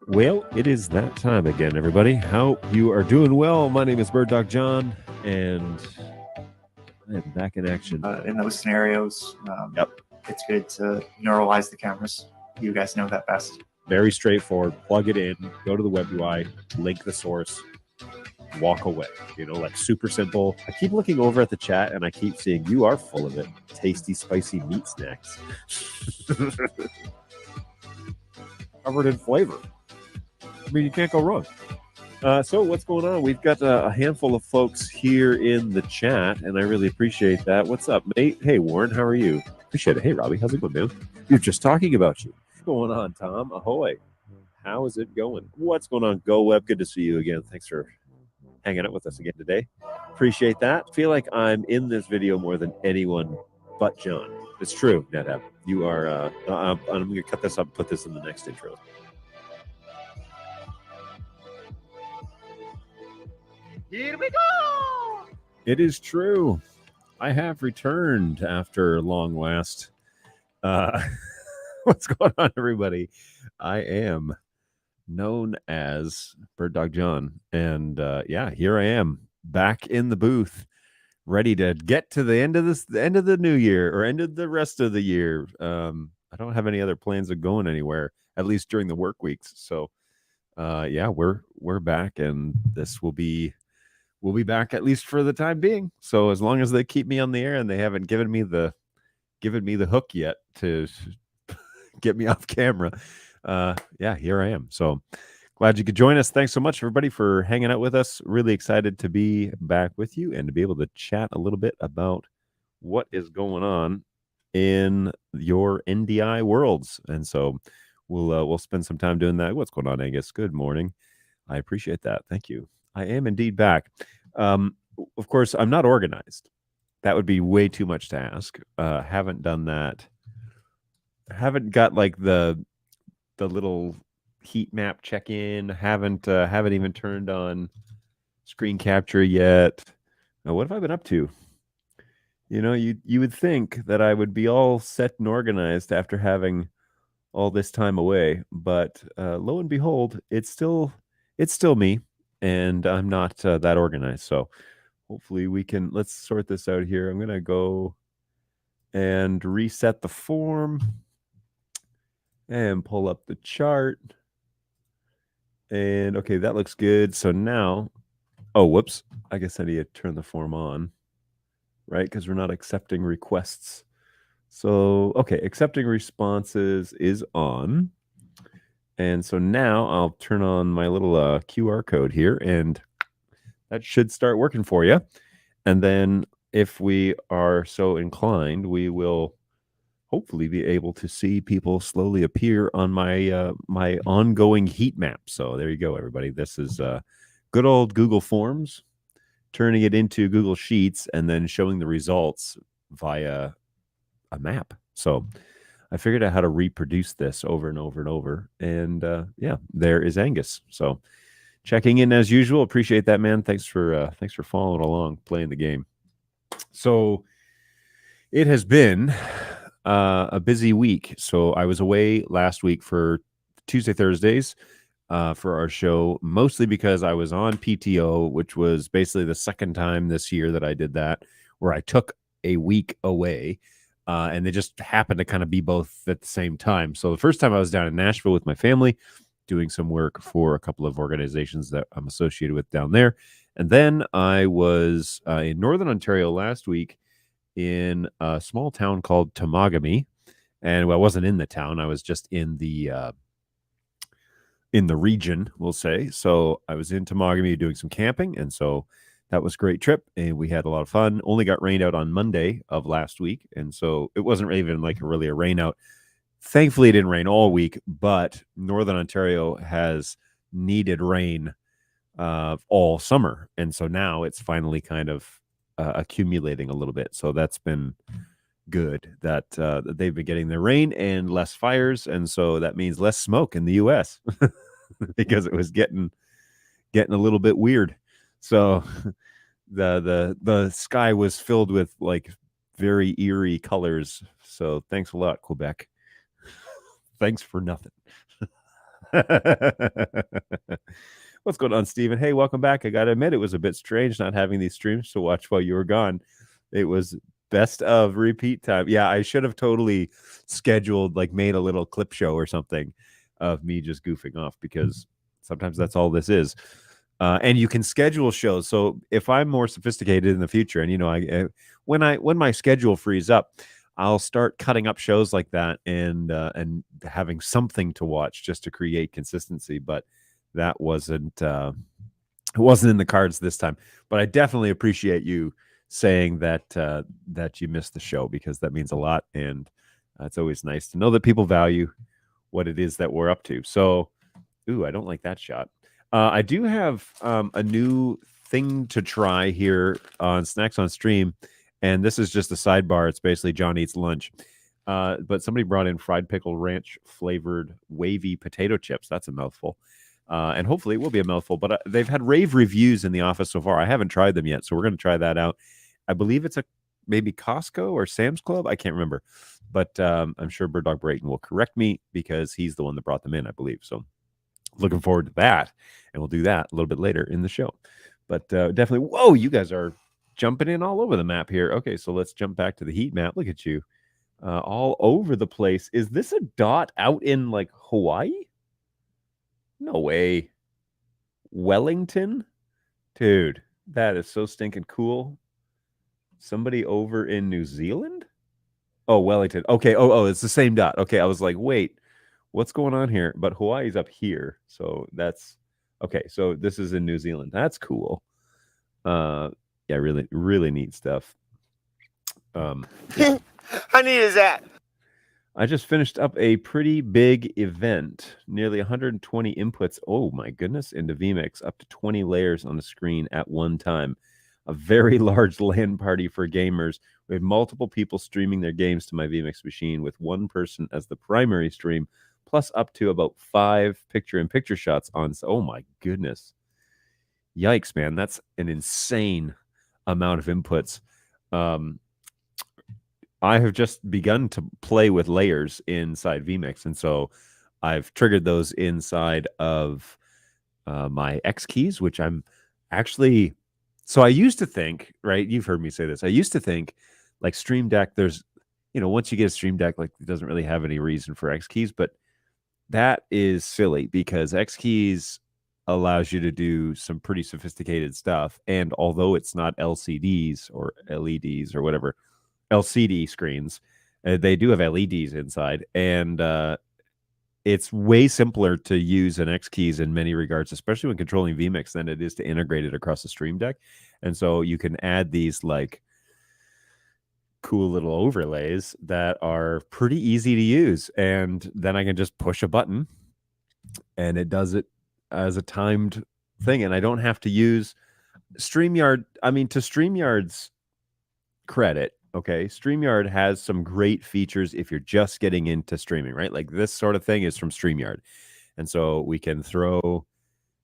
Well, it is that time again, everybody. Hope you are doing well. My name is BirdDogJon, and I am back in action. In those scenarios, Yep. it's good to neuralize the cameras. You guys know that best. Very straightforward. Plug it in, go to the web UI, link the source, walk away. You know, like super simple. I keep looking over at the chat, and I keep seeing you are full of it. Tasty, spicy meat snacks. Covered in flavor. I mean, you can't go wrong. So what's going on? We've got a handful of folks here in the chat, and I really appreciate that. What's up, mate? Hey, Warren, how are you? Appreciate it. Hey, Robbie, how's it going, man? We were just talking about you. What's going on, Tom? Ahoy. How is it going? What's going on, Go Web? Good to see you again. Thanks for hanging out with us again today. Appreciate that. Feel like I'm in this video more than anyone but John. It's true, NetApp. You are. I'm going to cut this up and put this in the next intro. Here we go. It is true. I have returned after long last. What's going on, everybody? I am known as BirdDogJon, and yeah, here I am back in the booth, ready to get to the end of the new year, or end of the rest of the year. I don't have any other plans of going anywhere, at least during the work weeks. So, yeah, we're back, and we'll be back at least for the time being. So as long as they keep me on the air and they haven't given me the hook yet to get me off camera, yeah, here I am. So glad you could join us. Thanks so much, everybody, for hanging out with us. Really excited to be back with you and to be able to chat a little bit about what is going on in your NDI worlds. And so we'll spend some time doing that. What's going on, Angus? Good morning. I appreciate that. Thank you. I am indeed back. Of course, I'm not organized. That would be way too much to ask. Haven't done that. Haven't got like the little heat map check-in. Haven't even turned on screen capture yet. Now, what have I been up to? You know, you would think that I would be all set and organized after having all this time away, but lo and behold, it's still me, and I'm not that organized. So hopefully let's sort this out here. I'm gonna go and reset the form and pull up the chart. And okay, that looks good. So now, oh, whoops, I guess I need to turn the form on, right? Because we're not accepting requests. So, okay, accepting responses is on. And so now I'll turn on my little QR code here, and that should start working for you. And then if we are so inclined, we will hopefully be able to see people slowly appear on my my ongoing heat map. So there you go, everybody. This is good old Google Forms, turning it into Google Sheets and then showing the results via a map. So I figured out how to reproduce this over and over and over. And yeah, there is Angus. So checking in as usual. Appreciate that, man. Thanks for following along, playing the game. So it has been a busy week. So I was away last week for Tuesday, Thursdays for our show, mostly because I was on PTO, which was basically the second time this year that I did that, where I took a week away. And they just happened to kind of be both at the same time. So the first time I was down in Nashville with my family, doing some work for a couple of organizations that I'm associated with down there. And then I was in Northern Ontario last week in a small town called Temagami. And I wasn't in the town. I was just in the region, we'll say. So I was in Temagami doing some camping. And so that was a great trip, and we had a lot of fun. Only got rained out on Monday of last week, and so it wasn't even like really a rain out. Thankfully, it didn't rain all week, but Northern Ontario has needed rain all summer, and so now it's finally kind of accumulating a little bit. So that's been good that they've been getting their rain and less fires, and so that means less smoke in the U.S. because it was getting a little bit weird. So the sky was filled with like very eerie colors. So thanks a lot, Quebec. Thanks for nothing. What's going on, Stephen? Hey, welcome back. I gotta admit, it was a bit strange not having these streams to watch while you were gone. It was best of repeat time. Yeah, I should have totally scheduled, like made a little clip show or something of me just goofing off, because sometimes that's all this is. And you can schedule shows. So if I'm more sophisticated in the future, and you know, when my schedule frees up, I'll start cutting up shows like that and having something to watch just to create consistency. But that wasn't It wasn't in the cards this time, but I definitely appreciate you saying that that you missed the show, because that means a lot, and it's always nice to know that people value what it is that we're up to. So, ooh, I don't like that shot. I do have a new thing to try here on Snacks on Stream, and this is just a sidebar. It's basically John Eats Lunch. But somebody brought in fried pickle ranch flavored wavy potato chips. That's a mouthful. And hopefully it will be a mouthful, but they've had rave reviews in the office so far. I haven't tried them yet, so we're going to try that out. I believe it's maybe Costco or Sam's Club. I can't remember, but I'm sure BirdDog Brayton will correct me because he's the one that brought them in, I believe. So looking forward to that, and we'll do that a little bit later in the show. But definitely, whoa, you guys are jumping in all over the map here. Okay, so let's jump back to the heat map. Look at you. All over the place. Is this a dot out in like Hawaii? No way. Wellington? Dude, that is so stinking cool. Somebody over in New Zealand? Oh, Wellington. Okay. Oh, it's the same dot. Okay, I was like, wait, what's going on here? But Hawaii's up here. So that's okay. So this is in New Zealand. That's cool. Yeah, really, really neat stuff. How neat is that? I just finished up a pretty big event, nearly 120 inputs. Oh my goodness, into vMix, up to 20 layers on the screen at one time. A very large LAN party for gamers. We had multiple people streaming their games to my vMix machine with one person as the primary stream, plus up to about 5 picture-in-picture shots on. Oh my goodness. Yikes, man. That's an insane amount of inputs. I have just begun to play with layers inside vMix, and so I've triggered those inside of my X keys, which I'm actually. So I used to think, right? You've heard me say this. I used to think, like Stream Deck, there's, once you get a Stream Deck, like it doesn't really have any reason for X keys, but that is silly because X keys allows you to do some pretty sophisticated stuff, and although it's not LCDs or LEDs or whatever. LCD screens. They do have LEDs inside, and it's way simpler to use an X keys in many regards, especially when controlling vMix, than it is to integrate it across the Stream Deck. And so you can add these like cool little overlays that are pretty easy to use, and then I can just push a button, and it does it as a timed thing, and I don't have to use StreamYard. I mean, to StreamYard's credit, okay, StreamYard has some great features if you're just getting into streaming, right? Like this sort of thing is from StreamYard. And so we can throw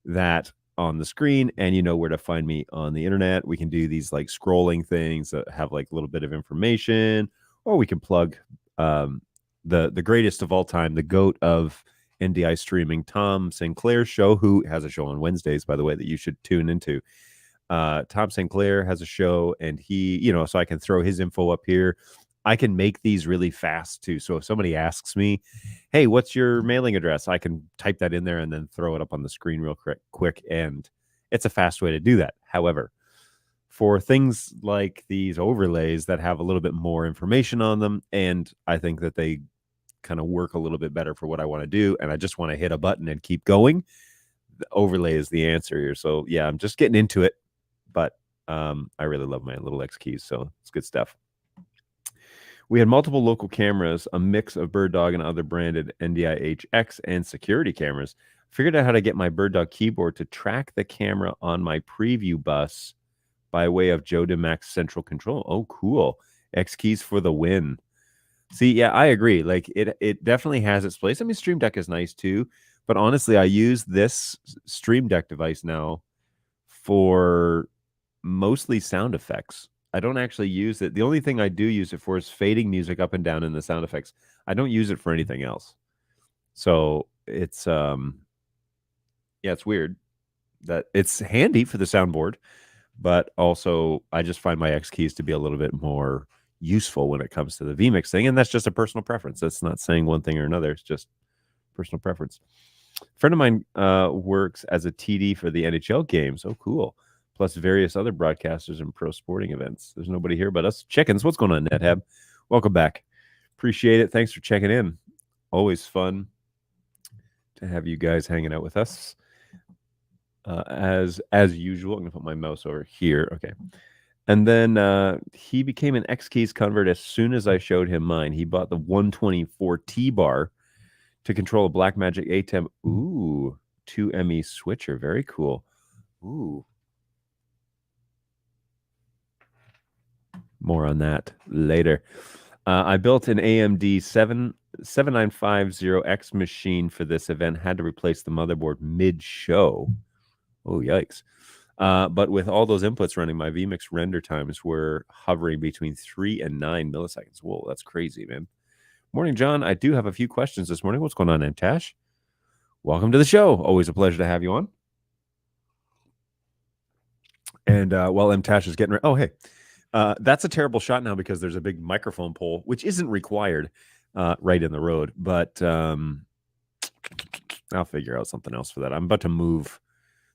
that on the screen and you know where to find me on the internet. We can do these like scrolling things that have like a little bit of information, or we can plug the greatest of all time, the GOAT of NDI streaming, Tom Sinclair's show, who has a show on Wednesdays, by the way, that you should tune into. Tom Sinclair has a show, and he, so I can throw his info up here. I can make these really fast too. So if somebody asks me, hey, what's your mailing address? I can type that in there and then throw it up on the screen real quick. And it's a fast way to do that. However, for things like these overlays that have a little bit more information on them, and I think that they kind of work a little bit better for what I want to do, and I just want to hit a button and keep going, the overlay is the answer here. So yeah, I'm just getting into it. But I really love my little X keys, so it's good stuff. We had multiple local cameras, a mix of BirdDog and other branded NDI HX and security cameras. Figured out how to get my BirdDog keyboard to track the camera on my preview bus by way of Joe DeMax central control. Oh, cool. X keys for the win. See, yeah, I agree. Like it definitely has its place. I mean, Stream Deck is nice too, but honestly, I use this Stream Deck device now for mostly sound effects. I don't actually use it. The only thing I do use it for is fading music up and down in the sound effects. I don't use it for anything else. So it's it's weird that it's handy for the soundboard, but also I just find my X keys to be a little bit more useful when it comes to the vMix thing, and that's just a personal preference. That's not saying one thing or another. It's just personal preference. A friend of mine works as a TD for the NHL games. Oh, cool. Plus various other broadcasters and pro sporting events. There's nobody here but us chickens. What's going on, NetHab? Welcome back. Appreciate it. Thanks for checking in. Always fun to have you guys hanging out with us. as usual. I'm gonna put my mouse over here. Okay. And then he became an X Keys convert as soon as I showed him mine. He bought the 124 T-bar to control a Blackmagic ATEM. Ooh, 2ME switcher. Very cool. Ooh. More on that later. I built an AMD 7950X machine for this event. Had to replace the motherboard mid-show. Oh, yikes. But with all those inputs running, my vMix render times were hovering between 3 and 9 milliseconds. Whoa, that's crazy, man. Morning, John. I do have a few questions this morning. What's going on, Tash? Welcome to the show. Always a pleasure to have you on. And while Tash is getting ready, oh, hey. That's a terrible shot now because there's a big microphone pole, which isn't required right in the road. But I'll figure out something else for that. I'm about to move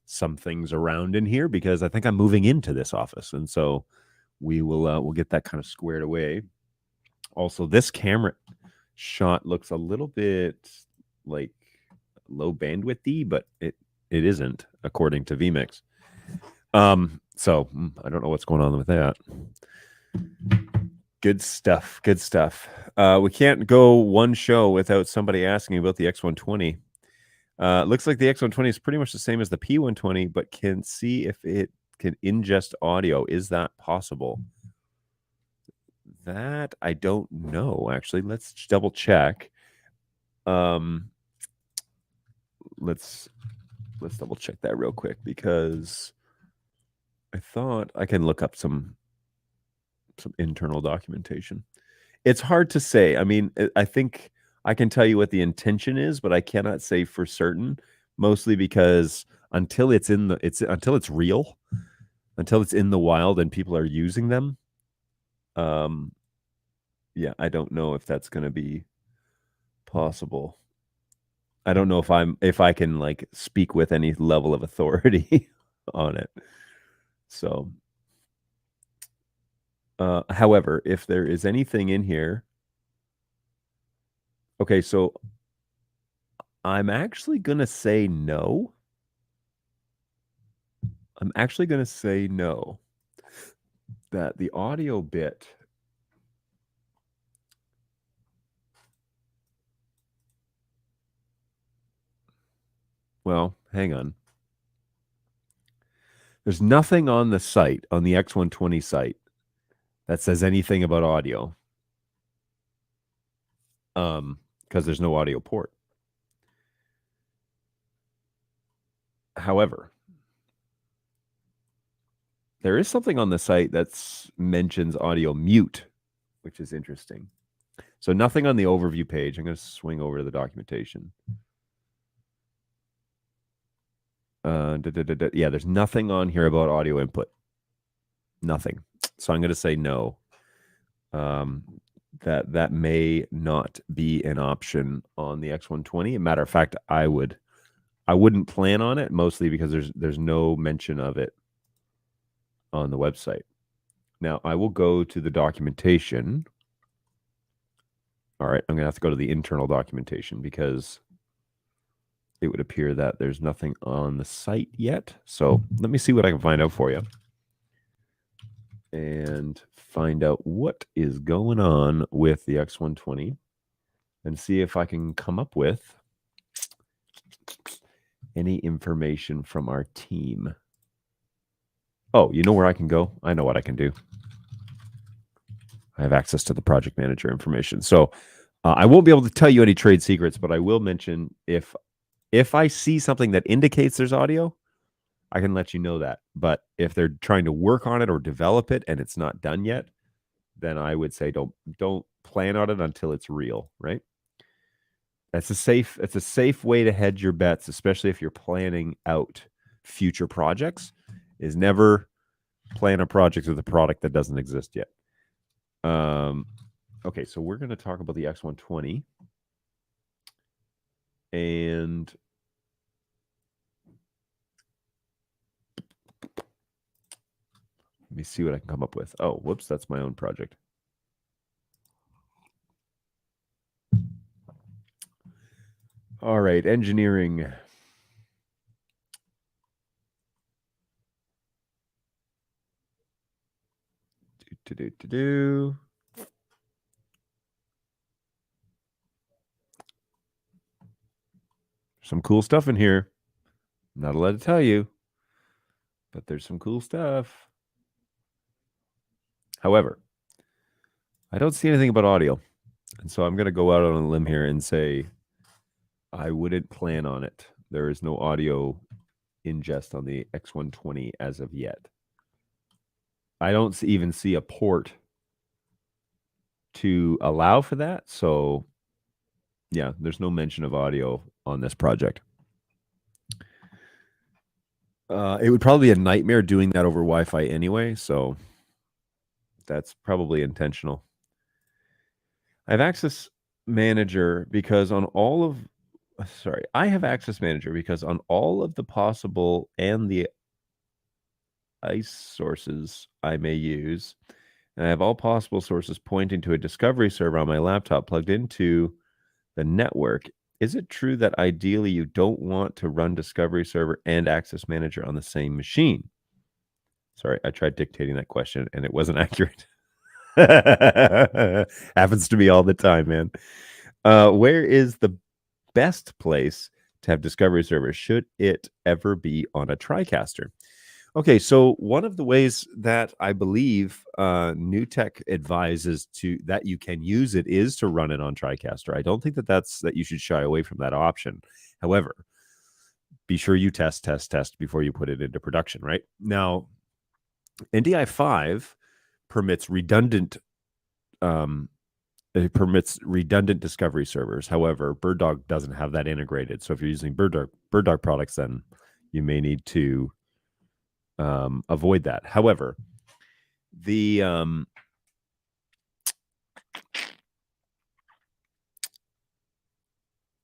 some things around in here because I think I'm moving into this office. And so we'll get that kind of squared away. Also, this camera shot looks a little bit like low bandwidthy, but it isn't, according to vMix. So I don't know what's going on with that. Good stuff. Good stuff. We can't go one show without somebody asking about the X120. Looks like the X120 is pretty much the same as the P120, but can see if it can ingest audio. Is that possible? That I don't know, actually. Let's double check. Let's double check that real quick because I thought I can look up some internal documentation. It's hard to say. I mean, I think I can tell you what the intention is, but I cannot say for certain, mostly because until it's real, until it's in the wild and people are using them, yeah, I don't know if that's going to be possible. I don't know if I can like speak with any level of authority on it. So, however, if there is anything in here, okay, so I'm actually going to say no. I'm actually going to say no, that the audio bit well, hang on. There's nothing on the site, on the X120 site, that says anything about audio. Because there's no audio port. However, there is something on the site that mentions audio mute, which is interesting. So nothing on the overview page. I'm going to swing over to the documentation. Yeah, there's nothing on here about audio input. Nothing. So I'm going to say no. That may not be an option on the X120. As a matter of fact, I wouldn't plan on it, mostly because there's no mention of it on the website. Now I will go to the documentation. All right, I'm gonna have to go to the internal documentation because it would appear that there's nothing on the site yet. So let me see what I can find out for you and find out what is going on with the X120 and see if I can come up with any information from our team. Oh, you know where I can go? I know what I can do. I have access to the project manager information. So I won't be able to tell you any trade secrets, but I will mention if I see something that indicates there's audio, I can let you know that. But if they're trying to work on it or develop it and it's not done yet, then I would say don't plan on it until it's real, right? It's a safe way to hedge your bets, especially if you're planning out future projects, is never plan a project with a product that doesn't exist yet. Okay, so we're going to talk about the X120 and let me see what I can come up with. Oh, whoops, that's my own project. All right, engineering. Some cool stuff in here. I'm not allowed to tell you, but there's some cool stuff. However, I don't see anything about audio. And so I'm going to go out on a limb here and say I wouldn't plan on it. There is no audio ingest on the X120 as of yet. I don't even see a port to allow for that. So, yeah, there's no mention of audio on this project. It would probably be a nightmare doing that over Wi-Fi anyway, so that's probably intentional. I have Access Manager because on all of I have Access Manager because on all of the possible and the ICE sources I may use, and I have all possible sources pointing to a discovery server on my laptop plugged into the network. Is it true that ideally you don't want to run Discovery Server and Access Manager on the same machine? Sorry, I tried dictating that question and it wasn't accurate. Happens to me all the time, man. Where is the best place to have Discovery Server? Should it ever be on a TriCaster? Okay, so one of the ways that I believe New Tech advises that you can use it is to run it on TriCaster. I don't think that you should shy away from that option. However, be sure you test before you put it into production, right? Now, NDI 5 permits redundant discovery servers. However, BirdDog doesn't have that integrated. So if you're using BirdDog products, then you may need to avoid that. However, in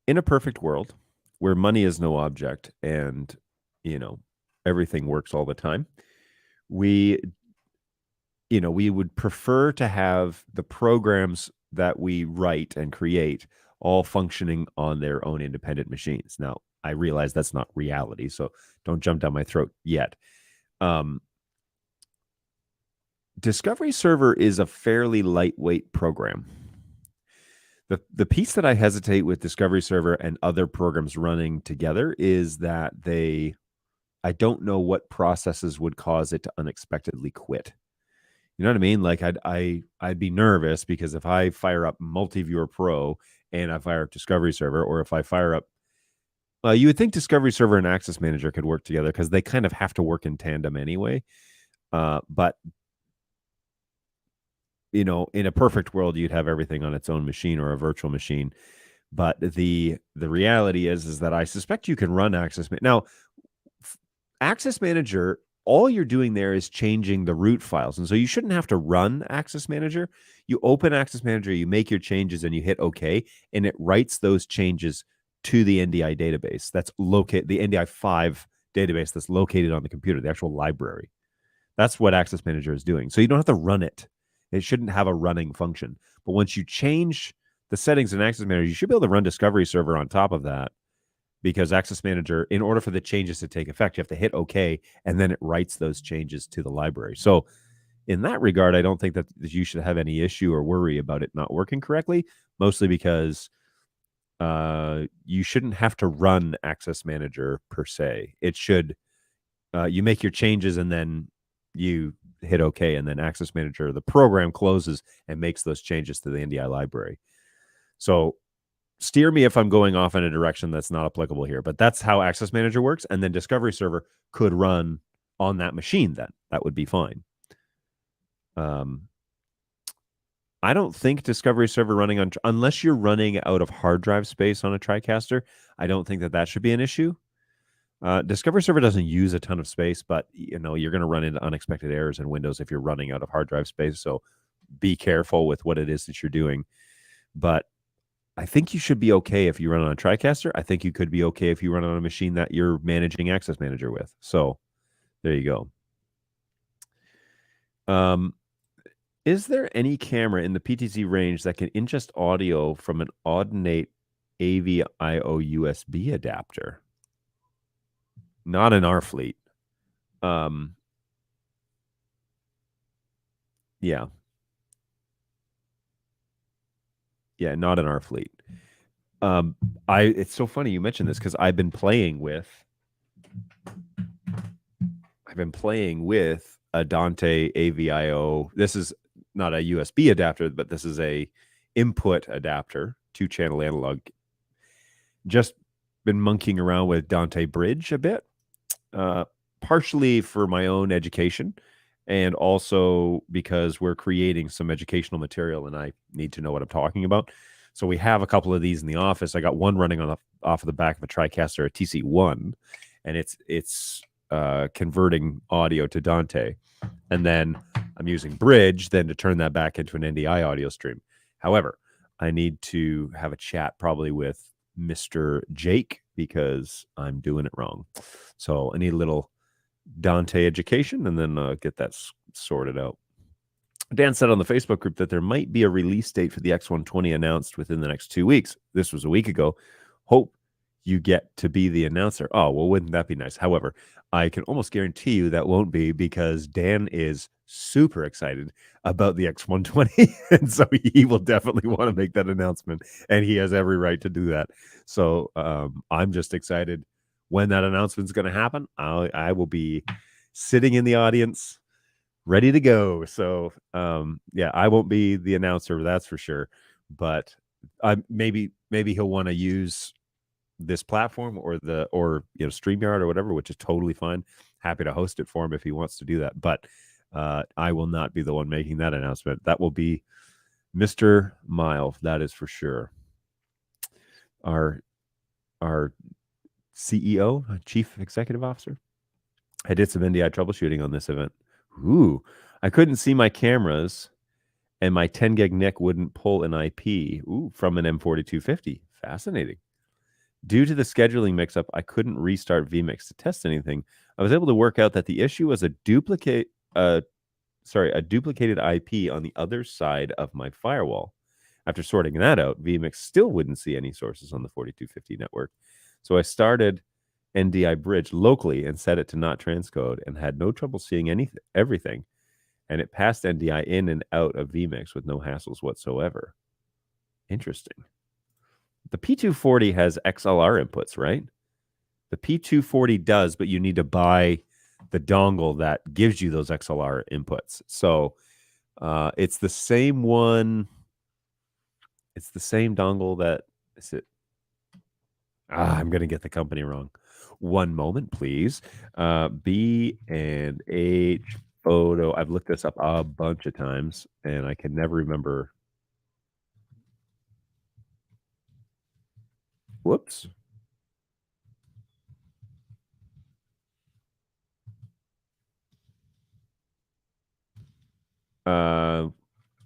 a perfect world where money is no object and everything works all the time, we would prefer to have the programs that we write and create all functioning on their own independent machines. Now, I realize that's not reality, so don't jump down my throat yet. Discovery Server is a fairly lightweight program. The piece that I hesitate with Discovery Server and other programs running together is that I don't know what processes would cause it to unexpectedly quit. You know what I mean? Like I'd be nervous because if I fire up Multiviewer Pro and I fire up Discovery Server, or if I fire up, you would think Discovery Server and Access Manager could work together because they kind of have to work in tandem anyway. But in a perfect world, you'd have everything on its own machine or a virtual machine. But the reality is that I suspect you can run Access Manager. Now, Access Manager, all you're doing there is changing the root files. And so you shouldn't have to run Access Manager. You open Access Manager, you make your changes, and you hit OK, and it writes those changes to the NDI database. That's located, the NDI 5 database that's located on the computer, the actual library. That's what Access Manager is doing. So you don't have to run it. It shouldn't have a running function. But once you change the settings in Access Manager, you should be able to run Discovery Server on top of that, because Access Manager, in order for the changes to take effect, you have to hit OK, and then it writes those changes to the library. So in that regard, I don't think that you should have any issue or worry about it not working correctly, mostly because you shouldn't have to run Access Manager per se. It should, you make your changes and then you hit OK, and then Access Manager, the program, closes and makes those changes to the NDI library. So steer me if I'm going off in a direction that's not applicable here, but that's how Access Manager works. And then Discovery Server could run on that machine then. That would be fine. I don't think Discovery Server running on, unless you're running out of hard drive space on a TriCaster, I don't think that should be an issue. Discovery Server doesn't use a ton of space, but you're going to run into unexpected errors in Windows if you're running out of hard drive space. So be careful with what it is that you're doing. But I think you should be okay if you run on a TriCaster. I think you could be okay if you run on a machine that you're managing Access Manager with. So there you go. Is there any camera in the PTZ range that can ingest audio from an Audinate AV IO USB adapter? Not in our fleet. Yeah. Yeah, not in our fleet. It's so funny you mentioned this because I've been playing with a Dante AVIO. This is not a USB adapter, but this is a input adapter, 2-channel analog. Just been monkeying around with Dante Bridge a bit, partially for my own education, and also because we're creating some educational material and I need to know what I'm talking about. So we have a couple of these in the office. I got one running off of the back of a TriCaster, a TC1, and it's converting audio to Dante. And then I'm using Bridge then to turn that back into an NDI audio stream. However, I need to have a chat probably with Mr. Jake because I'm doing it wrong. So I need a little Dante education and then get that sorted out. Dan said on the Facebook group that there might be a release date for the X120 announced within the next 2 weeks. This was a week ago. Hope you get to be the announcer. Oh, well, wouldn't that be nice? However, I can almost guarantee you that won't be because Dan is super excited about the X120. And so he will definitely want to make that announcement. And he has every right to do that. So I'm just excited when that announcement is going to happen. I will be sitting in the audience ready to go. So yeah, I won't be the announcer, that's for sure. But maybe he'll want to use this platform or StreamYard or whatever, which is totally fine. Happy to host it for him if he wants to do that. But I will not be the one making that announcement. That will be Mr. Mile, that is for sure. Our CEO, Chief Executive Officer. I did some NDI troubleshooting on this event. Ooh, I couldn't see my cameras and my 10 gig NIC wouldn't pull an IP from an M4250. Fascinating. Due to the scheduling mix-up, I couldn't restart vMix to test anything. I was able to work out that the issue was a duplicated IP on the other side of my firewall. After sorting that out, vMix still wouldn't see any sources on the 4250 network. So I started NDI Bridge locally and set it to not transcode and had no trouble seeing everything. And it passed NDI in and out of vMix with no hassles whatsoever. Interesting. The P240 has XLR inputs, right? The P240 does, but you need to buy the dongle that gives you those XLR inputs. So it's the same one. It's the same dongle that is it. I'm going to get the company wrong. One moment, please. B&H Photo. I've looked this up a bunch of times, and I can never remember. Whoops.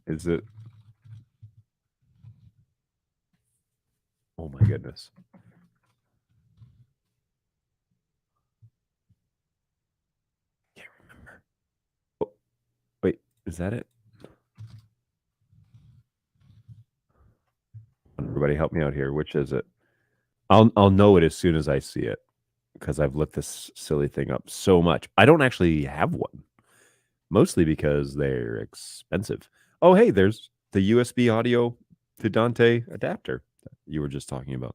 Is it? Oh my goodness. Can't remember. Oh, wait, is that it? Everybody help me out here. Which is it? I'll know it as soon as I see it because I've looked this silly thing up so much. I don't actually have one, mostly because they're expensive. Oh, hey, there's the USB audio to Dante adapter that you were just talking about.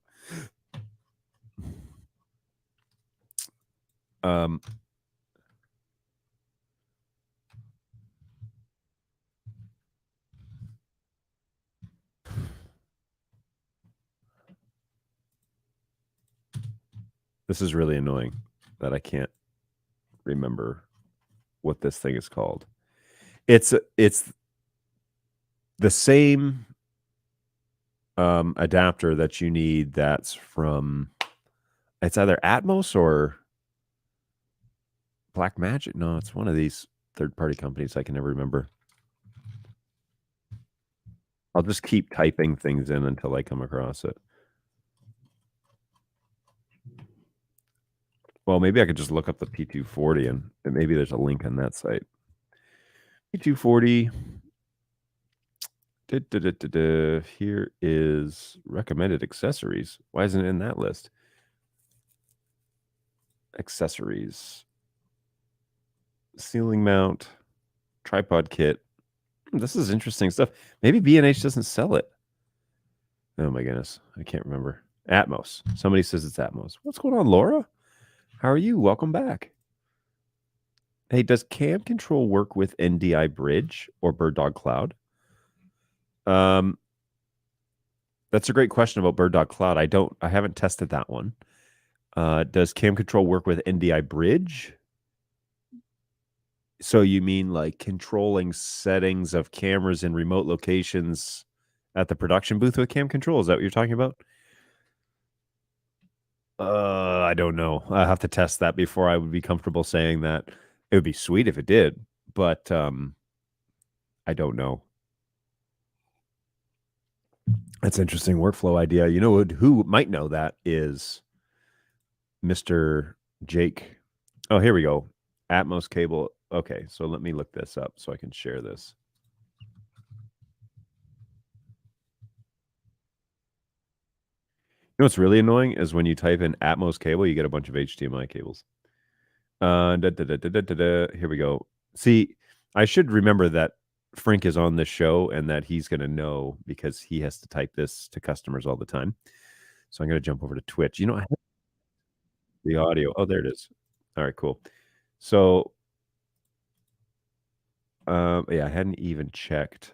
This is really annoying that I can't remember what this thing is called. It's the same adapter that you need. That's from, it's either Atmos or Black Magic. No, it's one of these third-party companies. I can never remember. I'll just keep typing things in until I come across it. Well, maybe I could just look up the P240 and maybe there's a link on that site. P240. Here is recommended accessories. Why isn't it in that list? Accessories. Ceiling mount. Tripod kit. This is interesting stuff. Maybe B&H doesn't sell it. Oh my goodness. I can't remember. Atmos. Somebody says it's Atmos. What's going on, Laura? How are you? Welcome back. Hey, does Cam Control work with NDI Bridge or BirdDog Cloud? That's a great question about BirdDog Cloud. I haven't tested that one. Does Cam Control work with NDI Bridge? So you mean like controlling settings of cameras in remote locations at the production booth with Cam Control? Is that what you're talking about? I don't know. I have to test that before I would be comfortable saying that. It would be sweet if it did, but I don't know. That's an interesting workflow idea. You know who might know that is Mr. Jake. Oh, here we go. Atmos cable. Okay, so let me look this up so I can share this. You know what's really annoying is when you type in Atmos cable, you get a bunch of HDMI cables. Here we go. See, I should remember that Frank is on this show and that he's going to know because he has to type this to customers all the time. So I'm going to jump over to Twitch. You know, I have the audio. Oh, there it is. All right, cool. So, yeah, I hadn't even checked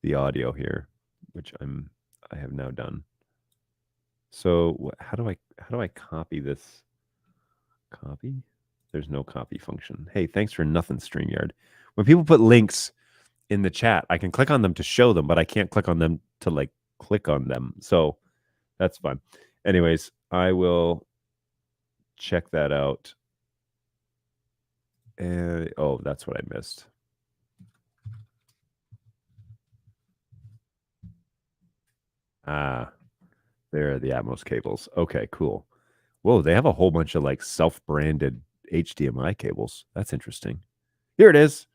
the audio here, which I have now done. So how do I copy this? Copy? There's no copy function. Hey, thanks for nothing, StreamYard. When people put links in the chat, I can click on them to show them, but I can't click on them to like click on them. So that's fine. Anyways, I will check that out. Oh, that's what I missed. Ah, there are the Atmos cables. Okay, cool. Whoa, they have a whole bunch of like self-branded HDMI cables. That's interesting. Here it is.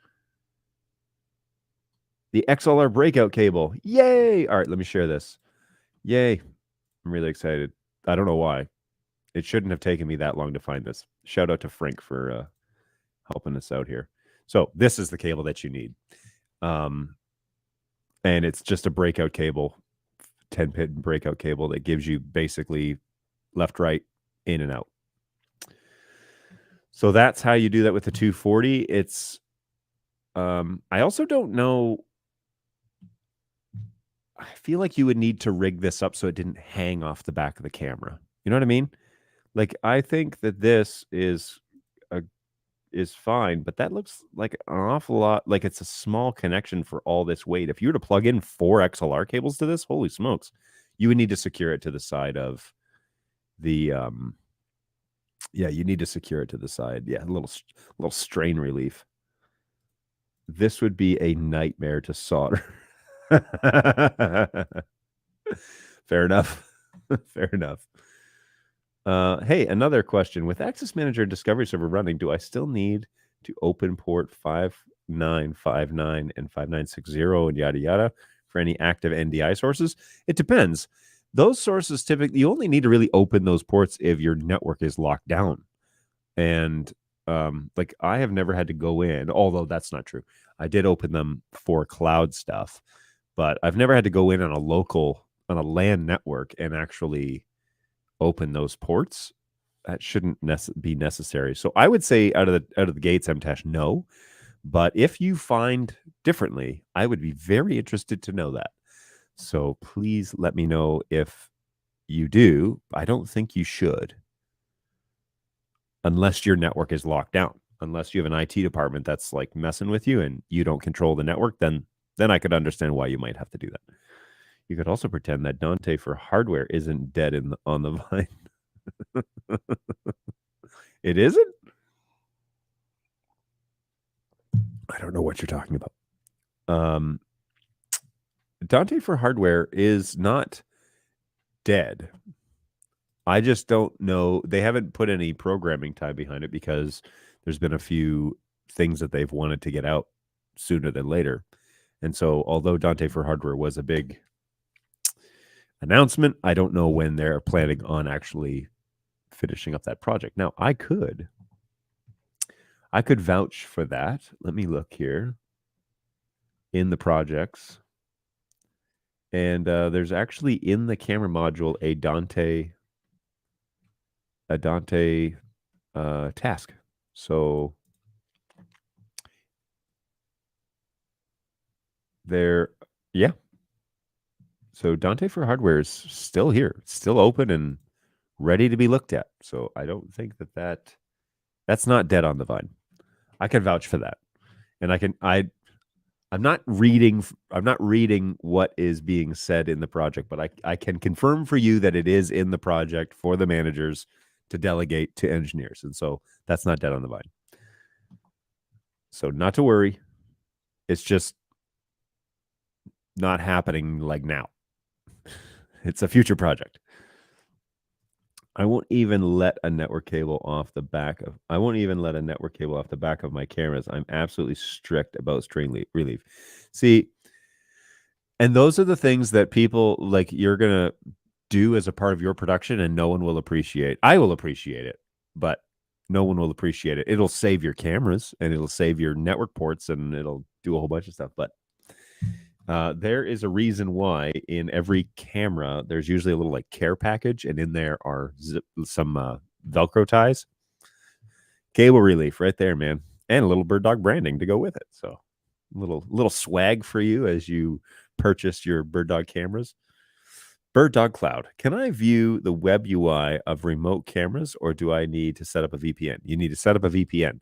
The XLR breakout cable. Yay! All right, let me share this. Yay. I'm really excited. I don't know why. It shouldn't have taken me that long to find this. Shout out to Frank for helping us out here. So this is the cable that you need. And it's just a breakout cable, 10-pin breakout cable that gives you basically left, right, in and out. So that's how you do that with the 240. It's I also don't know. I feel like you would need to rig this up so it didn't hang off the back of the camera. You know what I mean? Like, I think that this is fine, but that looks like an awful lot like it's a small connection for all this weight. If you were to plug in 4 XLR cables to this, holy smokes, you would need to secure it to the side of the yeah, you need to secure it to the side. Yeah, a little strain relief. This would be a nightmare to solder. Fair enough. Fair enough. Hey, another question. With Access Manager and Discovery Server running, do I still need to open port 5959 and 5960 and yada yada for any active NDI sources? It depends. Those sources typically, you only need to really open those ports if your network is locked down. And like I have never had to go in, although that's not true. I did open them for cloud stuff, but I've never had to go in on a LAN network and actually open those ports. That shouldn't be necessary. So I would say out of the gates, MTash, no. But if you find differently, I would be very interested to know that. So please let me know if you do. I don't think you should, unless your network is locked down. Unless you have an IT department that's like messing with you and you don't control the network, then I could understand why you might have to do that. You could also pretend that Dante for hardware isn't dead on the vine. It isn't? I don't know what you're talking about. Dante for hardware is not dead. I just don't know. They haven't put any programming time behind it because there's been a few things that they've wanted to get out sooner than later. And so although Dante for hardware was a big announcement, I don't know when they're planning on actually finishing up that project. Now, I could vouch for that. Let me look here. in the projects. And there's actually in the camera module a Dante task. So there, yeah. So Dante for hardware is still here, still open and ready to be looked at. So I don't think that's not dead on the vine. I can vouch for that. And I'm not reading what is being said in the project, but I can confirm for you that it is in the project for the managers to delegate to engineers. And so that's not dead on the vine. So not to worry. It's just not happening like now. It's a future project. I won't even let a network cable off the back of my cameras. I'm absolutely strict about strain relief. See, and those are the things that people like you're going to do as a part of your production and no one will appreciate. I will appreciate it, but no one will appreciate it. It'll save your cameras and it'll save your network ports and it'll do a whole bunch of stuff. But there is a reason why in every camera, there's usually a little like care package, and in there are some Velcro ties. Cable relief right there, man. And a little BirdDog branding to go with it. So little swag for you as you purchase your BirdDog cameras. BirdDog Cloud. Can I view the web UI of remote cameras, or do I need to set up a VPN? You need to set up a VPN.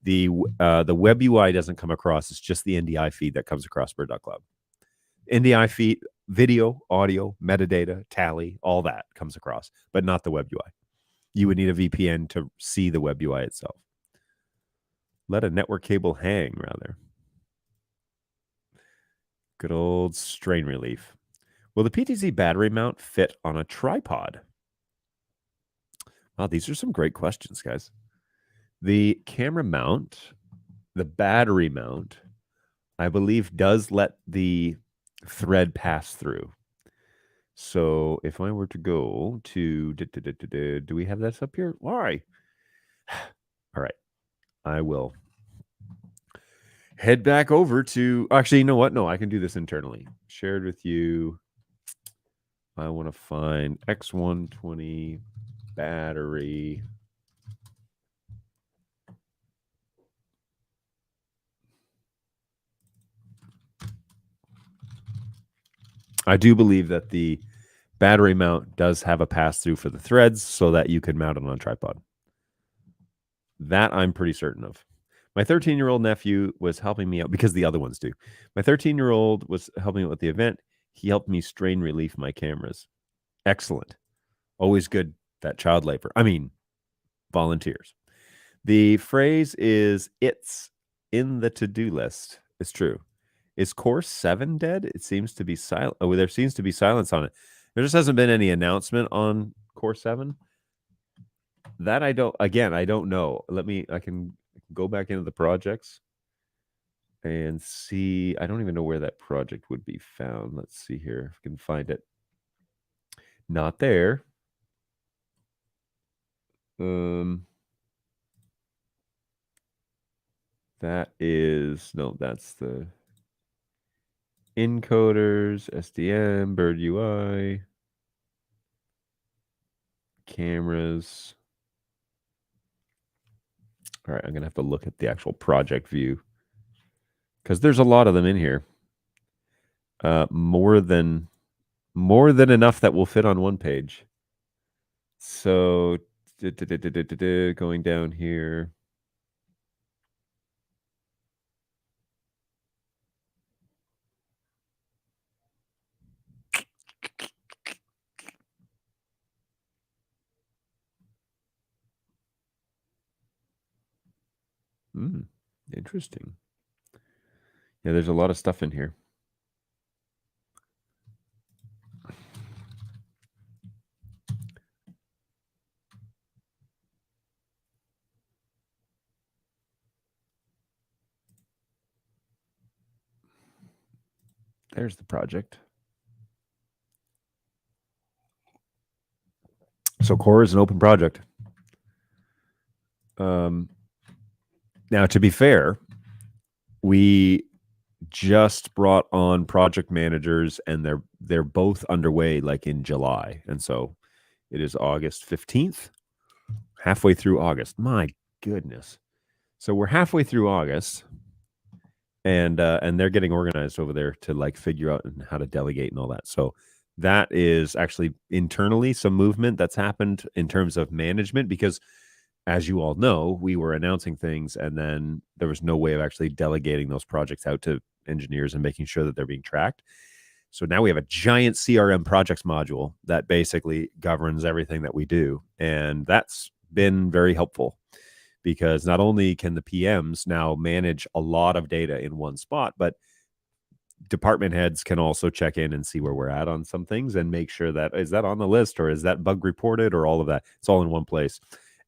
The web UI doesn't come across. It's just the NDI feed that comes across BirdDog Cloud. NDI feed, video, audio, metadata, tally, all that comes across, but not the web UI. You would need a VPN to see the web UI itself. Let a network cable hang, rather. Good old strain relief. Will the PTZ battery mount fit on a tripod? Wow, these are some great questions, guys. The camera mount, the battery mount, I believe does let the thread pass through. So if I were to go to, do we have this up here? Why? All right. I will head back over to, actually, you know what? No, I can do this internally. Shared with you. I want to find X120 battery. I do believe that the battery mount does have a pass-through for the threads so that you can mount it on a tripod. That I'm pretty certain of. My 13-year-old nephew was helping me out because the other ones do. My 13-year-old was helping out with the event. He helped me strain relief my cameras. Excellent. Always good, that child labor. I mean, volunteers. The phrase is, it's in the to-do list. It's true. Is course 7 dead? It seems to be silent. Oh, there seems to be silence on it. There just hasn't been any announcement on course 7. That I don't know. I can go back into the projects and see. I don't even know where that project would be found. Let's see here if I can find it. Not there. That's the encoders, SDM, Bird UI, cameras. All right, I'm going to have to look at the actual project view because there's a lot of them in here. More than enough that will fit on one page. So going down here. Interesting. Yeah, there's a lot of stuff in here. There's the project. So Core is an open project. Now, to be fair, we just brought on project managers, and they're both underway like in July. And so it is August 15th, halfway through August. My goodness. So we're halfway through August, and they're getting organized over there to like figure out how to delegate and all that. So that is actually internally some movement that's happened in terms of management, because as you all know, we were announcing things and then there was no way of actually delegating those projects out to engineers and making sure that they're being tracked. So now we have a giant CRM projects module that basically governs everything that we do. And that's been very helpful, because not only can the PMs now manage a lot of data in one spot, but department heads can also check in and see where we're at on some things and make sure that is that on the list, or is that bug reported, or all of that. It's all in one place.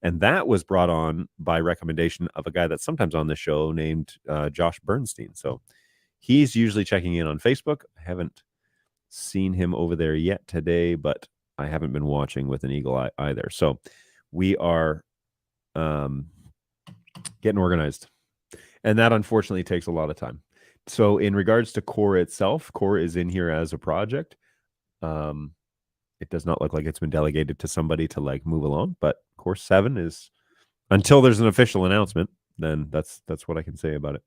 And that was brought on by recommendation of a guy that's sometimes on the show named Josh Bernstein. So he's usually checking in on Facebook. I haven't seen him over there yet today, but I haven't been watching with an eagle eye either. So we are getting organized. And that unfortunately takes a lot of time. So in regards to Core itself, Core is in here as a project. It does not look like it's been delegated to somebody to like move along, but Core 7 is, until there's an official announcement, then that's what I can say about it.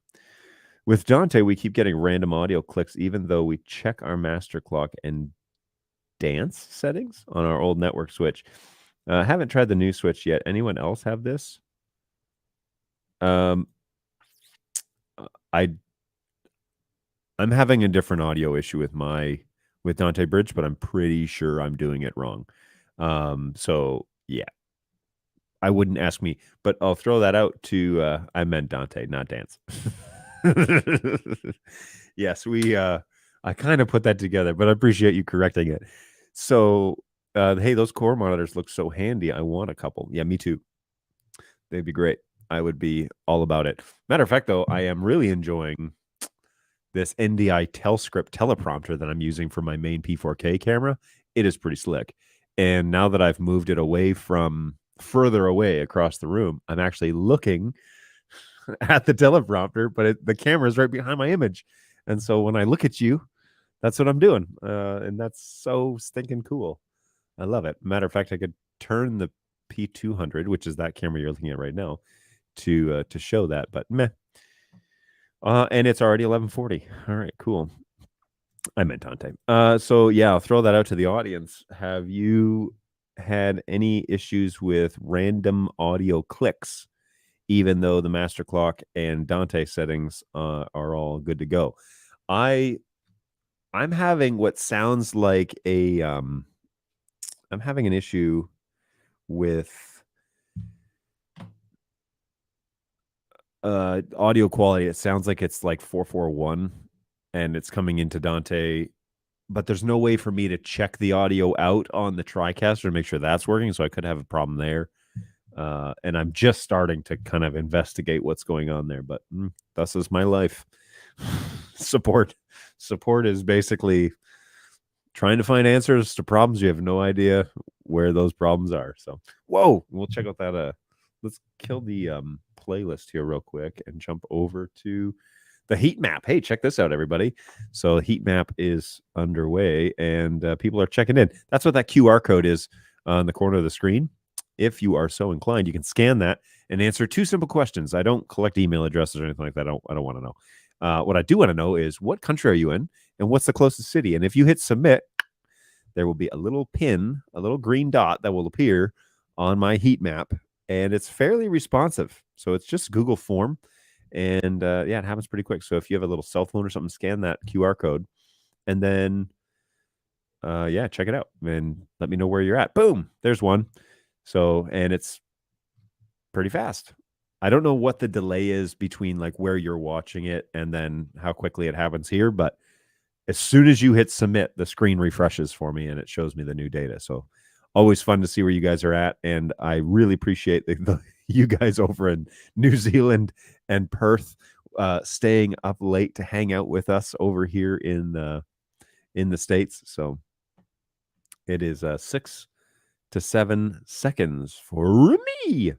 With Dante, we keep getting random audio clicks, even though we check our master clock and dance settings on our old network switch. Haven't tried the new switch yet. Anyone else have this? I'm having a different audio issue with Dante Bridge, but I'm pretty sure I'm doing it wrong. So yeah, I wouldn't ask me, but I'll throw that out to, I meant Dante, not Dance. Yes, I kind of put that together, but I appreciate you correcting it. So, hey, those Core monitors look so handy. I want a couple. Yeah, me too. They'd be great. I would be all about it. Matter of fact, though, I am really enjoying this NDI Telscript teleprompter that I'm using for my main P4K camera. It is pretty slick. And now that I've moved it away from further away across the room, I'm actually looking at the teleprompter, but the camera is right behind my image. And so when I look at you, that's what I'm doing. And that's so stinking cool. I love it. Matter of fact, I could turn the P200, which is that camera you're looking at right now, to show that, but meh. And it's already 11:40. All right, cool. I meant Dante. So yeah, I'll throw that out to the audience. Have you had any issues with random audio clicks, even though the master clock and Dante settings are all good to go? I'm having what sounds like a I'm having an issue with audio quality. It sounds like it's like 441 and it's coming into Dante, but there's no way for me to check the audio out on the TriCaster to make sure that's working. So I could have a problem there. And I'm just starting to kind of investigate what's going on there, but thus is my life. Support is basically trying to find answers to problems. You have no idea where those problems are. So, whoa, we'll check out that. Let's kill the playlist here real quick and jump over to the heat map. Hey, check this out, everybody. So heat map is underway and people are checking in. That's what that QR code is on the corner of the screen. If you are so inclined, you can scan that and answer 2 simple questions. I don't collect email addresses or anything like that. I don't want to know. What I do want to know is what country are you in and what's the closest city? And if you hit submit, there will be a little pin, a little green dot that will appear on my heat map. And it's fairly responsive. So it's just Google form. And yeah, it happens pretty quick. So if you have a little cell phone or something, scan that QR code. And then, yeah, check it out. And let me know where you're at. Boom, there's one. So, and it's pretty fast. I don't know what the delay is between like where you're watching it and then how quickly it happens here. But as soon as you hit submit, the screen refreshes for me and it shows me the new data. So always fun to see where you guys are at. And I really appreciate you guys over in New Zealand and Perth staying up late to hang out with us over here in the States. So it is 6 to 7 seconds for me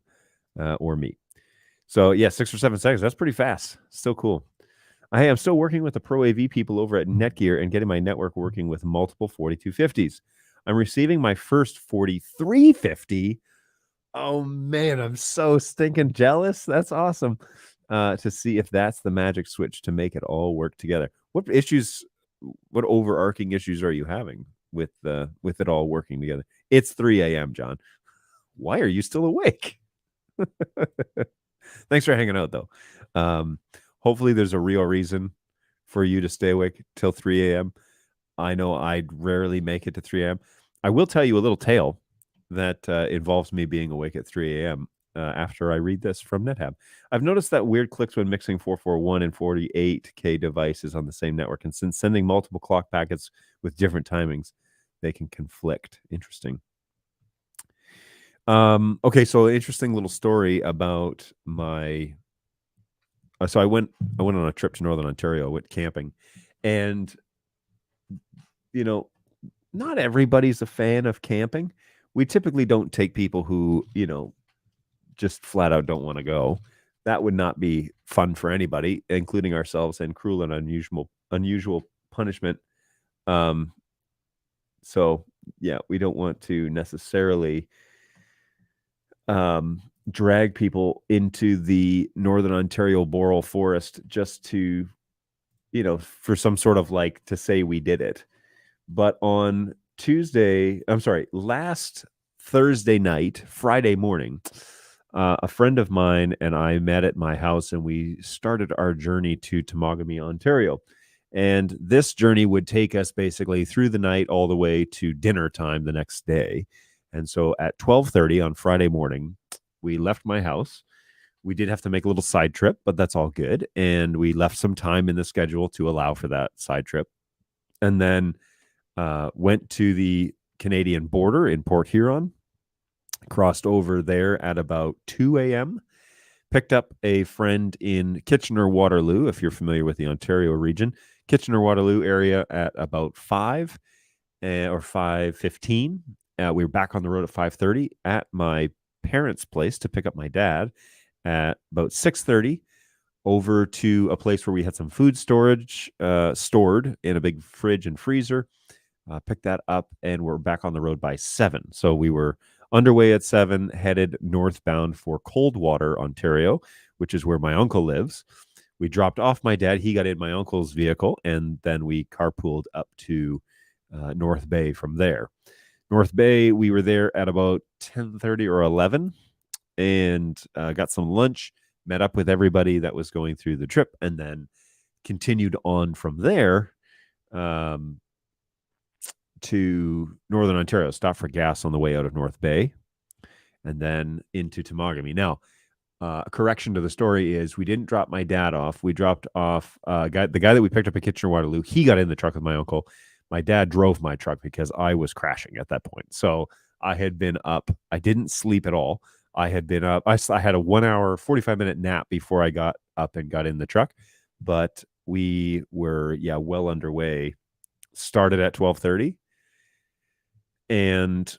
or me. So yeah, 6 or 7 seconds. That's pretty fast. Still cool. I am still working with the Pro AV people over at Netgear and getting my network working with multiple 4250s. I'm receiving my first 4350. Oh man, I'm so stinking jealous. That's awesome. To see if that's the magic switch to make it all work together. What overarching issues are you having with it all working together? It's 3 a.m., John. Why are you still awake? Thanks for hanging out, though. Hopefully there's a real reason for you to stay awake till 3 a.m. I know I'd rarely make it to 3 a.m. I will tell you a little tale that involves me being awake at 3 a.m. After I read this from NetHab. I've noticed that weird clicks when mixing 441 and 48K devices on the same network. And since sending multiple clock packets with different timings, they can conflict. Interesting. Okay, so interesting little story about my... So I went on a trip to Northern Ontario, went camping, and not everybody's a fan of camping. We typically don't take people who, just flat out don't want to go. That would not be fun for anybody, including ourselves, and cruel and unusual punishment. So yeah, we don't want to necessarily drag people into the Northern Ontario boreal forest just to, for some sort of to say we did it. But on last Thursday night, Friday morning, a friend of mine and I met at my house, and we started our journey to Temagami, Ontario. And this journey would take us basically through the night all the way to dinner time the next day. And so at 12:30 on Friday morning, we left my house. We did have to make a little side trip, but that's all good. And we left some time in the schedule to allow for that side trip. And then went to the Canadian border in Port Huron, crossed over there at about 2 a.m., picked up a friend in Kitchener-Waterloo, if you're familiar with the Ontario region, Kitchener-Waterloo area at about 5 or 5:15. We were back on the road at 5:30 at my parents' place to pick up my dad at about 6:30, over to a place where we had some food storage stored in a big fridge and freezer. Picked that up, and we're back on the road by 7. So we were underway at 7, headed northbound for Coldwater, Ontario, which is where my uncle lives. We dropped off my dad. He got in my uncle's vehicle, and then we carpooled up to North Bay from there. North Bay, we were there at about 10:30 or 11, and got some lunch, met up with everybody that was going through the trip, and then continued on from there to Northern Ontario, stopped for gas on the way out of North Bay, and then into Temagami. Now, a correction to the story is we didn't drop my dad off. We dropped off the guy that we picked up at Kitchener-Waterloo. He got in the truck with my uncle. My dad drove my truck because I was crashing at that point. So I had been up. I didn't sleep at all. I had been up. I had a 1 hour, 45-minute nap before I got up and got in the truck. But we were, well underway. Started at 12:30. And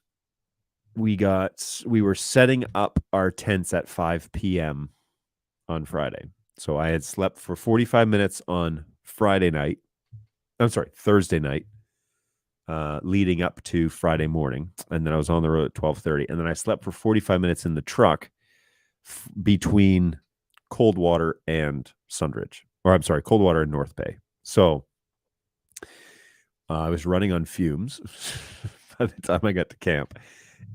we were setting up our tents at 5 p.m. on Friday. So I had slept for 45 minutes on Thursday night, leading up to Friday morning. And then I was on the road at 12:30. And then I slept for 45 minutes in the truck between Coldwater and Coldwater and North Bay. So I was running on fumes by the time I got to camp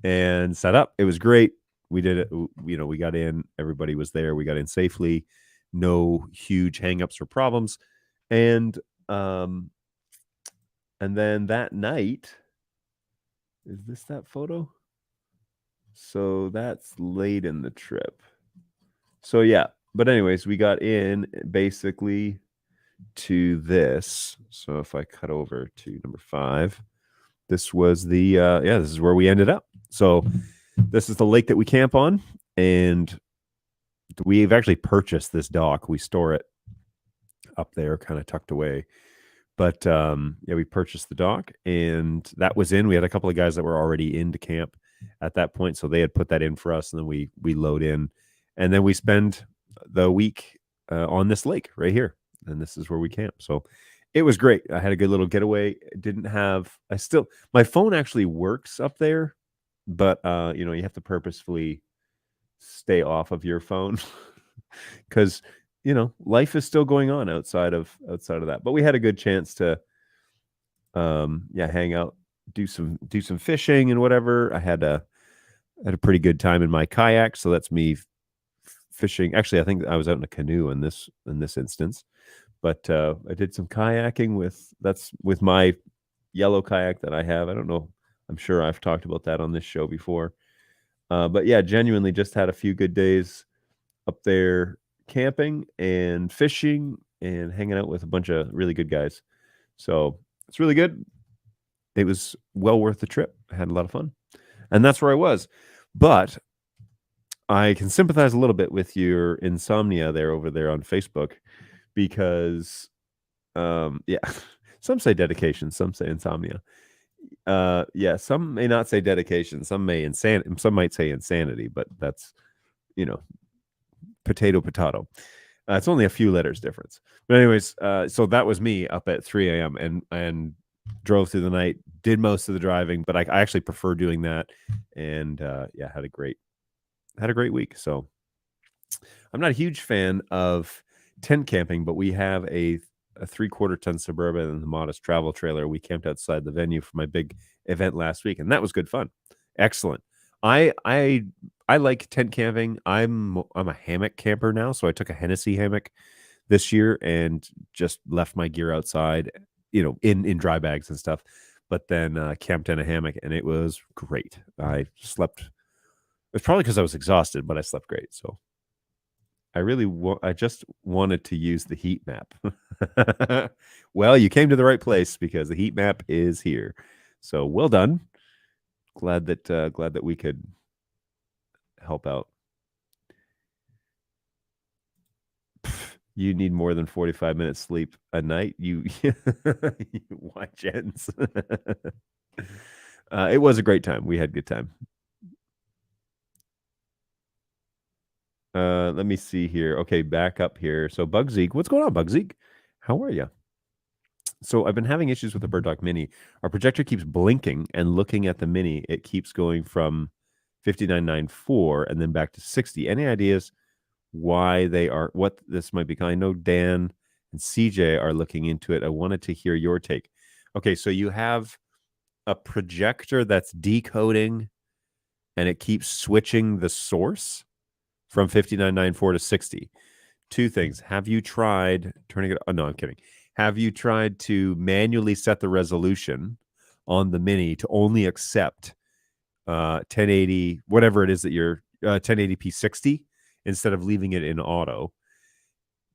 and set up. It was great. We did it. We got in. Everybody was there. We got in safely. No huge hangups or problems. And then that night, is this that photo? So that's late in the trip. So yeah. But anyways, we got in basically to this. So if I cut over to number 5, this was the this is where we ended up. So this is the lake that we camp on, and we've actually purchased this dock. We store it up there, kind of tucked away. But we purchased the dock, and that was in. We had a couple of guys that were already into camp at that point, so they had put that in for us, and then we load in, and then we spend the week on this lake right here. this is where we camp. So it was great. I had a good little getaway. My phone actually works up there, but you have to purposefully stay off of your phone because life is still going on outside of that. But we had a good chance to hang out, do some fishing and whatever. I had a pretty good time in my kayak, so that's me fishing. Actually, I think I was out in a canoe in this instance, but I did some kayaking with my yellow kayak that I have. I don't know, I'm sure I've talked about that on this show before, but yeah, genuinely just had a few good days up there camping and fishing and hanging out with a bunch of really good guys. So it's really good. It was well worth the trip. I had a lot of fun, and that's where I was. But I can sympathize a little bit with your insomnia over there on Facebook, because some say dedication, some say insomnia. Some may not say dedication, some might say insanity, but that's potato. It's only a few letters difference. But anyways, so that was me up at 3 a.m. and drove through the night, did most of the driving, but I actually prefer doing that. And had a great week. So I'm not a huge fan of tent camping, but we have a 3/4 ton Suburban and the modest travel trailer. We camped outside the venue for my big event last week, and that was good fun. Excellent. I like tent camping. I'm a hammock camper now, so I took a Hennessy hammock this year and just left my gear outside, in dry bags and stuff, but then camped in a hammock, and it was great. I slept. It's probably because I was exhausted, but I slept great. So I just wanted to use the heat map. Well, you came to the right place, because the heat map is here. So well done. Glad that we could help out. You need more than 45 minutes sleep a night. You why, Jens? It was a great time. We had a good time. Let me see here. Okay, back up here. So Bugzeek, what's going on, Bugzeek? How are you? So I've been having issues with the BirdDog Mini. Our projector keeps blinking, and looking at the Mini, it keeps going from 59.94 and then back to 60. Any ideas why what this might be? I know Dan and CJ are looking into it. I wanted to hear your take. Okay, so you have a projector that's decoding, and it keeps switching the source from 59.94 to 60. Two things. Have you tried turning it? Oh, no, I'm kidding. Have you tried to manually set the resolution on the Mini to only accept 1080, whatever it is that you're 1080p 60, instead of leaving it in auto?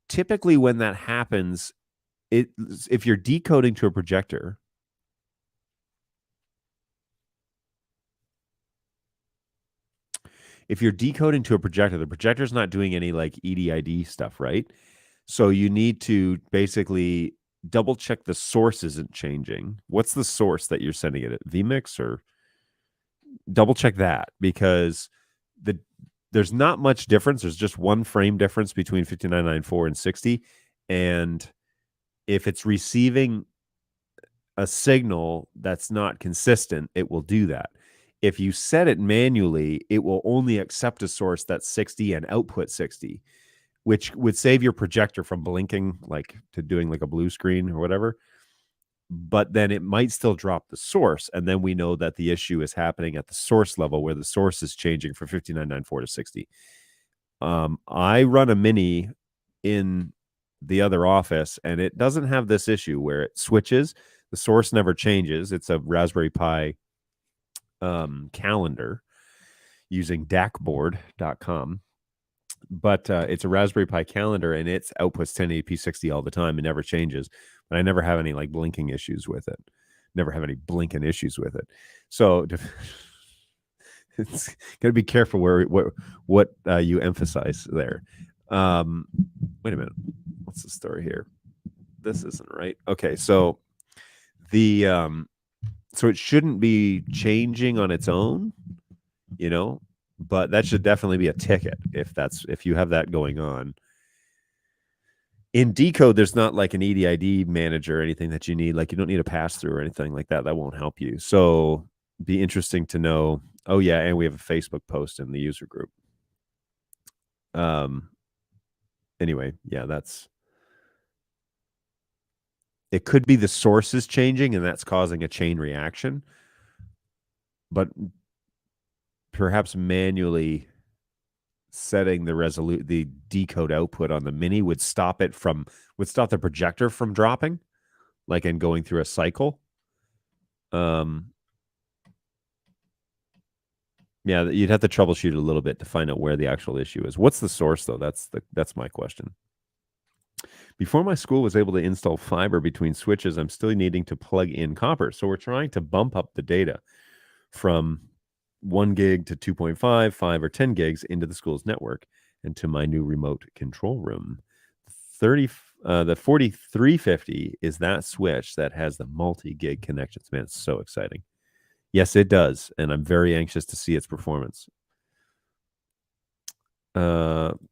Typically, when that happens, if you're decoding to a projector, the projector's not doing any like EDID stuff, right? So you need to basically double check the source isn't changing. What's the source that you're sending it at? vMix? Or double check that, because there's not much difference. There's just one frame difference between 59.94 and 60. And if it's receiving a signal that's not consistent, it will do that. If you set it manually, it will only accept a source that's 60 and output 60, which would save your projector from blinking, like to doing like a blue screen or whatever. But then it might still drop the source, and then we know that the issue is happening at the source level, where the source is changing from 59.94 to 60. I run a Mini in the other office, and it doesn't have this issue where it switches. The source never changes. It's a Raspberry Pi calendar using DACboard.com. But it's a Raspberry Pi calendar, and it outputs 1080p 60 all the time. It never changes. But I never have any like blinking issues with it. Never have any blinking issues with it. So it's got to be careful what you emphasize there. Wait a minute. What's the story here? This isn't right. Okay, so so it shouldn't be changing on its own, but that should definitely be a ticket if you have that going on. In decode, there's not like an EDID manager or anything that you need. Like you don't need a pass through or anything like that. That won't help you. So be interesting to know. Oh yeah, and we have a Facebook post in the user group. Anyway, yeah, it could be the source is changing and that's causing a chain reaction, but perhaps manually setting the decode output on the Mini would stop the projector from dropping, like, and going through a cycle. Yeah, you'd have to troubleshoot a little bit to find out where the actual issue is. What's the source, though? That's my question. Before my school was able to install fiber between switches, I'm still needing to plug in copper. So we're trying to bump up the data from 1 gig to 2.5, 5, or 10 gigs into the school's network and to my new remote control room. The 4350 is that switch that has the multi-gig connections. Man, it's so exciting. Yes, it does, and I'm very anxious to see its performance.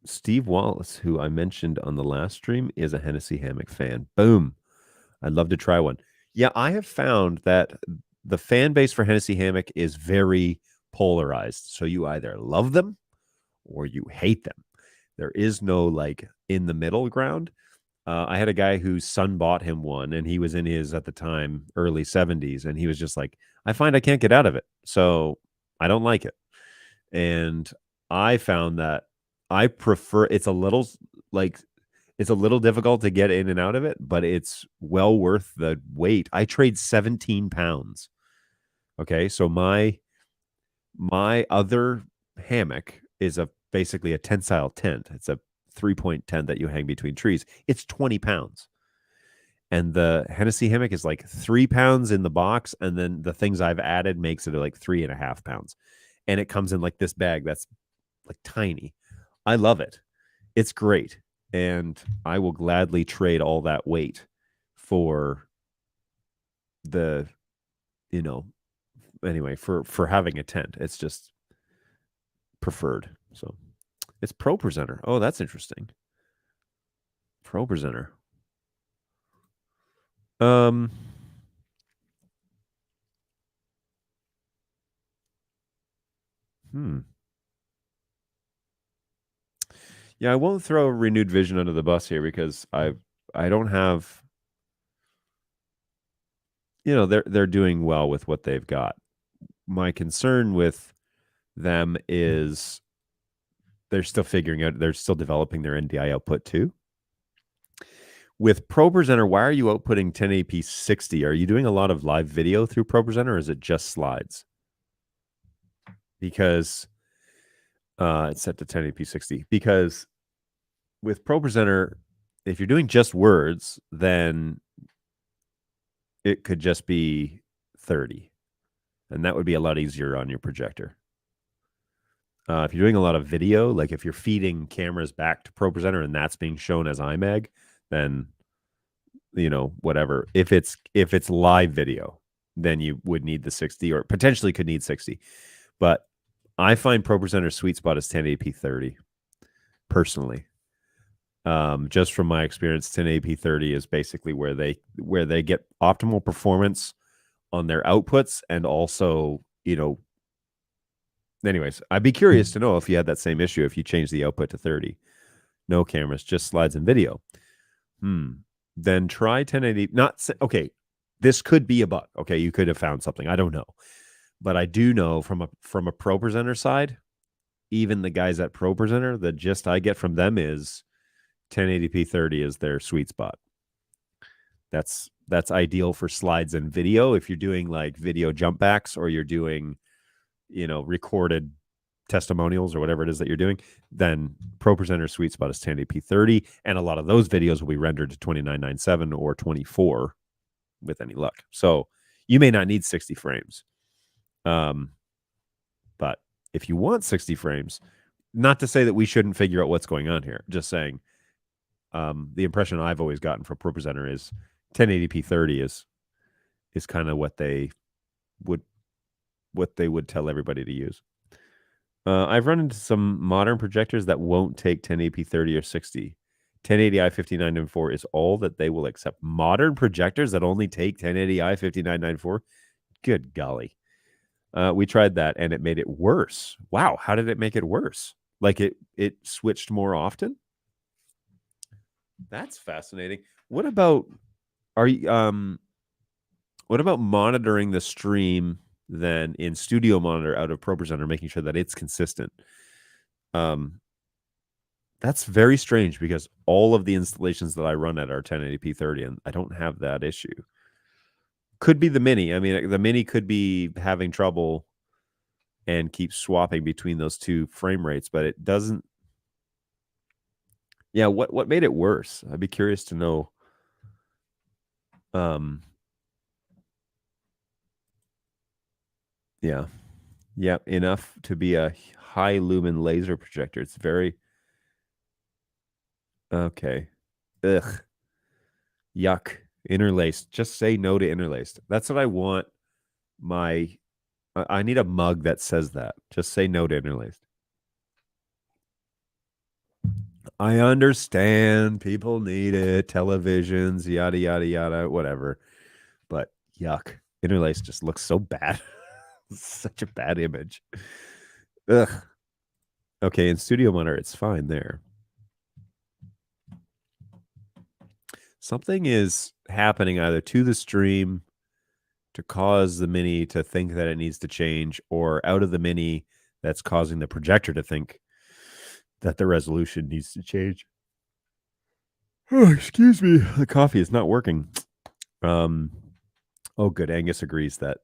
Steve Wallace, who I mentioned on the last stream, is a Hennessy hammock fan. Boom. I'd love to try one. Yeah, I have found that the fan base for Hennessy hammock is very polarized. So you either love them or you hate them. There is no like in the middle ground. I had a guy whose son bought him one, and he was in his, at the time, early 70s, and he was just like, I find I can't get out of it, so I don't like it. And I found that I prefer, it's a little difficult to get in and out of it, but it's well worth the wait. I trade 17 pounds. Okay, so my other hammock is basically a tensile tent. It's a 3-point tent that you hang between trees. It's 20 pounds. And the Hennessy hammock is like 3 pounds in the box. And then the things I've added makes it like 3.5 pounds. And it comes in like this bag that's like tiny. I love it. It's great. And I will gladly trade all that weight for the, anyway, for having a tent. It's just preferred. So it's Pro Presenter. Oh, that's interesting. Pro Presenter. Yeah, I won't throw Renewed Vision under the bus here because I don't have, they're doing well with what they've got. My concern with them is they're still developing their NDI output too. With Pro Presenter, why are you outputting 1080p 60? Are you doing a lot of live video through Pro Presenter, or is it just slides? Because it's set to 1080p 60. Because with Pro Presenter, if you're doing just words, then it could just be 30. And that would be a lot easier on your projector. If you're doing a lot of video, like if you're feeding cameras back to Pro Presenter and that's being shown as IMAG, then whatever. If it's live video, then you would need the 60, or potentially could need 60. But I find Pro Presenter's sweet spot is 1080p 30 personally. Just from my experience, 1080p 30 is basically where they get optimal performance on their outputs, and also, anyways, I'd be curious to know if you had that same issue if you change the output to 30. No cameras, just slides and video. Then try 1080. Okay, this could be a bug. Okay, you could have found something. I don't know. But I do know from a Pro Presenter side, even the guys at Pro Presenter, the gist I get from them is 1080p 30 is their sweet spot. That's ideal for slides and video. If you're doing like video jump backs, or you're doing, recorded testimonials or whatever it is that you're doing, then Pro Presenter sweet spot is 1080p 30, and a lot of those videos will be rendered to 2997 or 24 with any luck. So you may not need 60 frames. But if you want 60 frames, not to say that we shouldn't figure out what's going on here, just saying, the impression I've always gotten from Pro Presenter is 1080p 30 is kind of what they would tell everybody to use. I've run into some modern projectors that won't take 1080p 30 or 60. 1080i 5994 is all that they will accept. Modern projectors that only take 1080i 5994. Good golly. We tried that and it made it worse. Wow, how did it make it worse? Like it switched more often? That's fascinating. What about what about monitoring the stream then in Studio Monitor out of ProPresenter, making sure that it's consistent? That's very strange because all of the installations that I run at are 1080p 30, and I don't have that issue. Could be the Mini. I mean, the Mini could be having trouble and keep swapping between those two frame rates, but it doesn't. Yeah, what made it worse? I'd be curious to know. Yeah, enough to be a high lumen laser projector. It's very okay. Ugh, yuck. Interlaced. Just say no to interlaced. That's what I want. I need a mug that says that. Just say no to interlaced. I understand people need it, televisions, yada, yada, yada, whatever. But yuck. Interlaced just looks so bad. Such a bad image. Ugh. Okay, in Studio Monitor, it's fine there. Something is happening either to the stream to cause the Mini to think that it needs to change, or out of the Mini that's causing the projector to think that the resolution needs to change. Oh, excuse me. The coffee is not working. Oh, good. Angus agrees that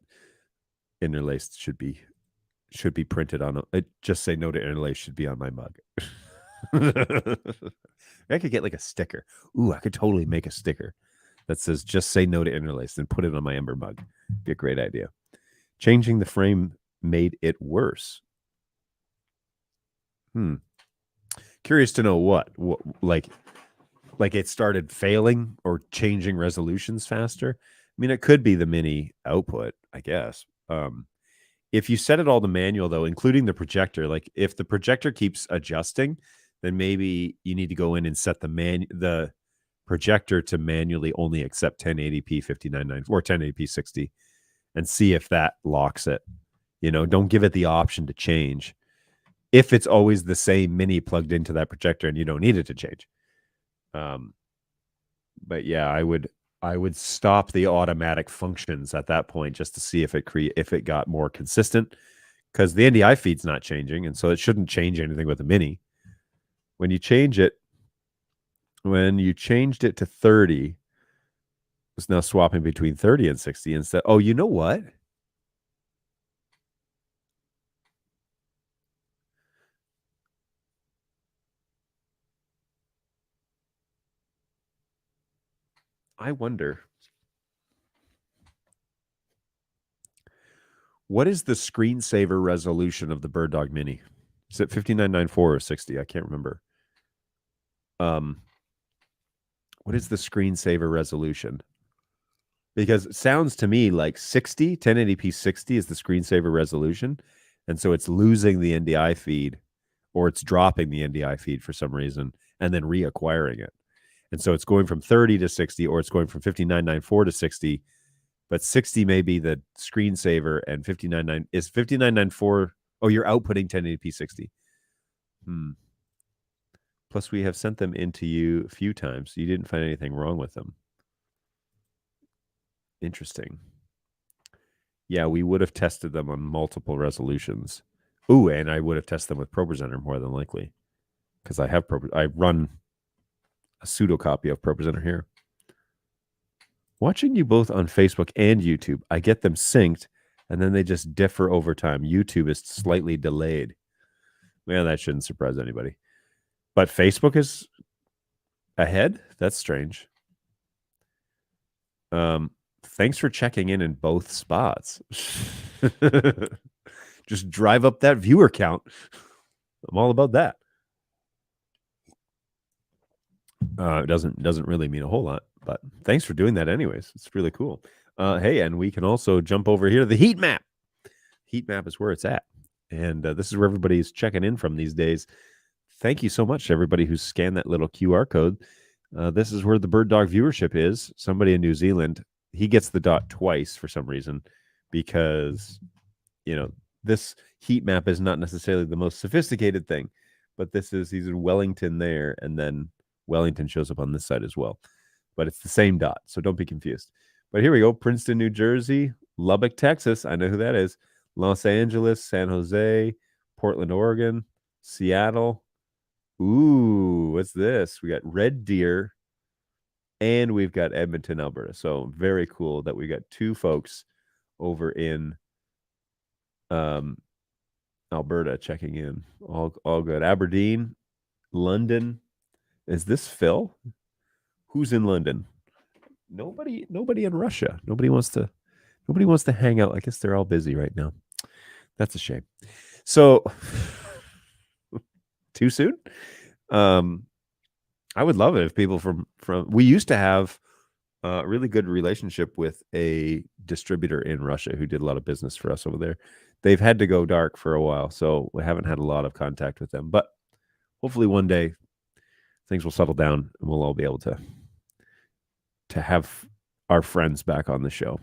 interlaced should be printed on it. Just say no to interlaced should be on my mug. I could get like a sticker. Ooh, I could totally make a sticker that says just say no to interlaced and put it on my Ember mug. Be a great idea. Changing the frame made it worse. Curious to know what like it started failing or changing resolutions faster. I mean, it could be the Mini output, I guess. If you set it all to manual, though, including the projector, like if the projector keeps adjusting, then maybe you need to go in and set the projector to manually only accept 1080p 5994 or 1080p 60 and see if that locks it. You know, don't give it the option to change if it's always the same Mini plugged into that projector and you don't need it to change. But yeah, I would stop the automatic functions at that point just to see if it got more consistent, because the NDI feed's not changing, and so it shouldn't change anything with the Mini. When you changed it to 30, it's now swapping between 30 and 60 instead. Oh, you know what? I wonder, what is the screensaver resolution of the BirdDog Mini? Is it 5994 or 60? I can't remember. What is the screensaver resolution? Because it sounds to me like 60, 1080p 60 is the screensaver resolution. And so it's losing the NDI feed, or it's dropping the NDI feed for some reason and then reacquiring it. And so it's going from 30 to 60, or it's going from 5994 to 60. But 60 may be the screensaver, and 5994. Oh, you're outputting 1080p 60. Plus, we have sent them into you a few times. You didn't find anything wrong with them. Interesting. Yeah, we would have tested them on multiple resolutions. Ooh, and I would have tested them with ProPresenter more than likely, because I run a pseudo copy of ProPresenter here. Watching you both on Facebook and YouTube, I get them synced, and then they just differ over time. YouTube is slightly delayed. Well, that shouldn't surprise anybody. But Facebook is ahead? That's strange. Thanks for checking in both spots. Just drive up that viewer count. I'm all about that. It doesn't really mean a whole lot, but thanks for doing that anyways. It's really cool. Hey, and we can also jump over here to the heat map. Heat map is where it's at. And this is where everybody's checking in from these days. thank you so much to everybody who scanned that little QR code. This is where the BirdDog viewership is. Somebody in New Zealand, he gets the dot twice for some reason because, this heat map is not necessarily the most sophisticated thing, but he's in Wellington there, and then Wellington shows up on this side as well. But it's the same dot, so don't be confused. But here we go. Princeton, New Jersey, Lubbock, Texas. I know who that is. Los Angeles, San Jose, Portland, Oregon, Seattle. Ooh, what's this? We got Red Deer, and we've got Edmonton, Alberta. So very cool that we got two folks over in Alberta checking in. All good. Aberdeen, London. Is this Phil? Who's in London? Nobody in Russia. Nobody wants to hang out. I guess they're all busy right now. That's a shame. So too soon? I would love it if people from we used to have a really good relationship with a distributor in Russia who did a lot of business for us over there. They've had to go dark for a while, so we haven't had a lot of contact with them. But hopefully one day things will settle down and we'll all be able to have our friends back on the show.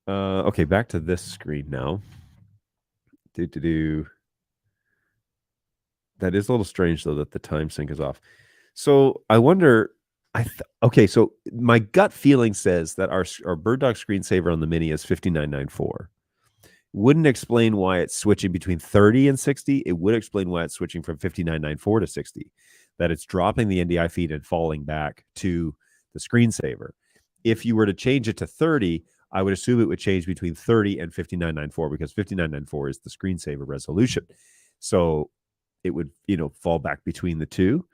Okay, back to this screen now. That is a little strange, though, that the time sync is off. So I wonder, okay, so my gut feeling says that our BirdDog screensaver on the Mini is 5994. Wouldn't explain why it's switching between 30 and 60. It would explain why it's switching from 5994 to 60, that it's dropping the NDI feed and falling back to the screensaver. If you were to change it to 30, I would assume it would change between 30 and 5994 because 5994 is the screensaver resolution. So it would, fall back between the two.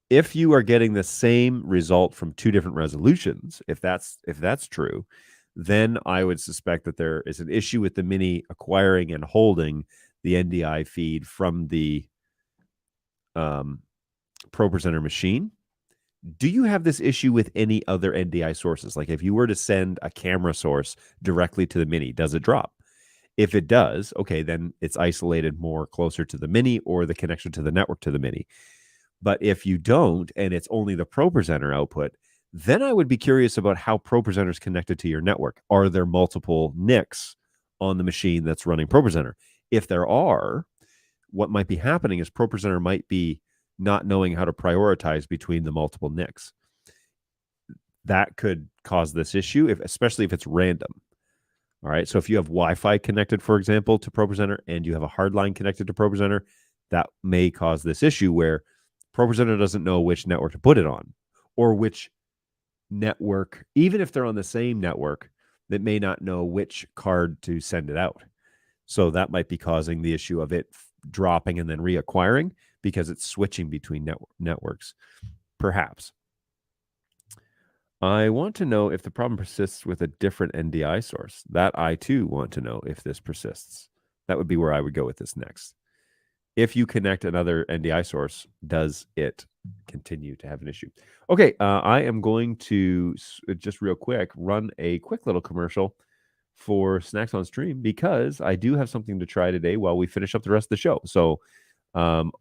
If you are getting the same result from two different resolutions, if that's true, then I would suspect that there is an issue with the Mini acquiring and holding the NDI feed from the ProPresenter machine. Do you have this issue with any other NDI sources? Like if you were to send a camera source directly to the Mini, does it drop? If it does, okay, then it's isolated more closer to the Mini or the connection to the network to the Mini. But if you don't, and it's only the ProPresenter output, then I would be curious about how ProPresenter is connected to your network. Are there multiple NICs on the machine that's running ProPresenter? If there are, what might be happening is ProPresenter might be not knowing how to prioritize between the multiple NICs. That could cause this issue, especially if it's random. All right. So if you have Wi-Fi connected, for example, to ProPresenter, and you have a hard line connected to ProPresenter, that may cause this issue where ProPresenter doesn't know which network to put it on, or which network, even if they're on the same network, that may not know which card to send it out. So that might be causing the issue of it dropping and then reacquiring because it's switching between networks, perhaps. I want to know if the problem persists with a different NDI source. That I too want to know if this persists. That would be where I would go with this next. If you connect another NDI source, does it continue to have an issue? Okay, I am going to just real quick run a quick little commercial for Snacks on Stream because I do have something to try today while we finish up the rest of the show. So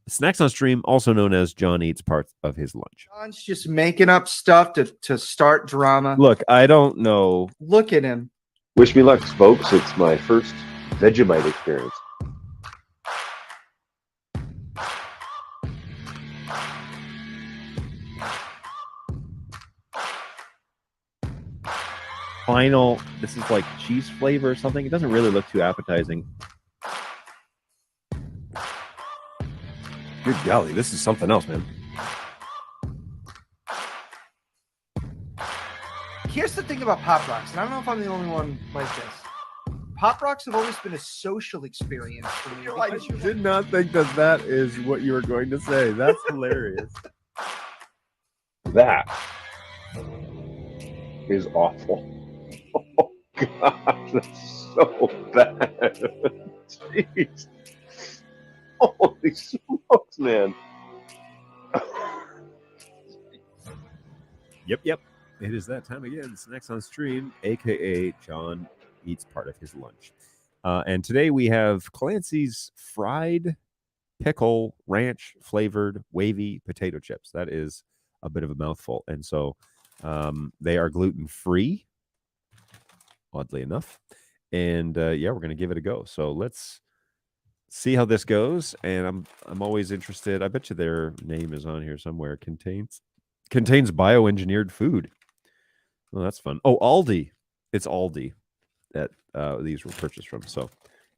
Snacks on Stream, also known as John Eats Parts of His Lunch. John's just making up stuff to start drama. Look, I don't know. Look at him. Wish me luck, folks. It's my first Vegemite experience. Final, this is like cheese flavor or something. It doesn't really look too appetizing. Good golly, this is something else, man. Here's the thing about Pop Rocks, and I don't know if I'm the only one like this. Pop Rocks have always been a social experience for me. I did not think that is what you were going to say. That's hilarious. That is awful. Oh, God, that's so bad. Jeez. Holy smokes, man. Yep. It is that time again. Snacks on Stream, a.k.a. John Eats Part of His Lunch. And today we have Clancy's fried pickle ranch flavored wavy potato chips. That is a bit of a mouthful. And so they are gluten free, oddly enough. And yeah, we're going to give it a go. So let's see how this goes. And I'm always interested. I bet you their name is on here somewhere. Contains bioengineered food. Well, that's fun. Oh, Aldi. It's Aldi that these were purchased from. So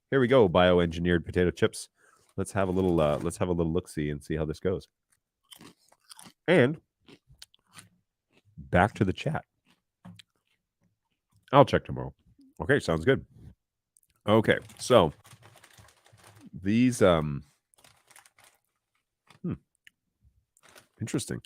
here we go. Bioengineered potato chips. Let's have a little look-see and see how this goes. And back to the chat. I'll check tomorrow. Okay, sounds good. Okay, so these interesting.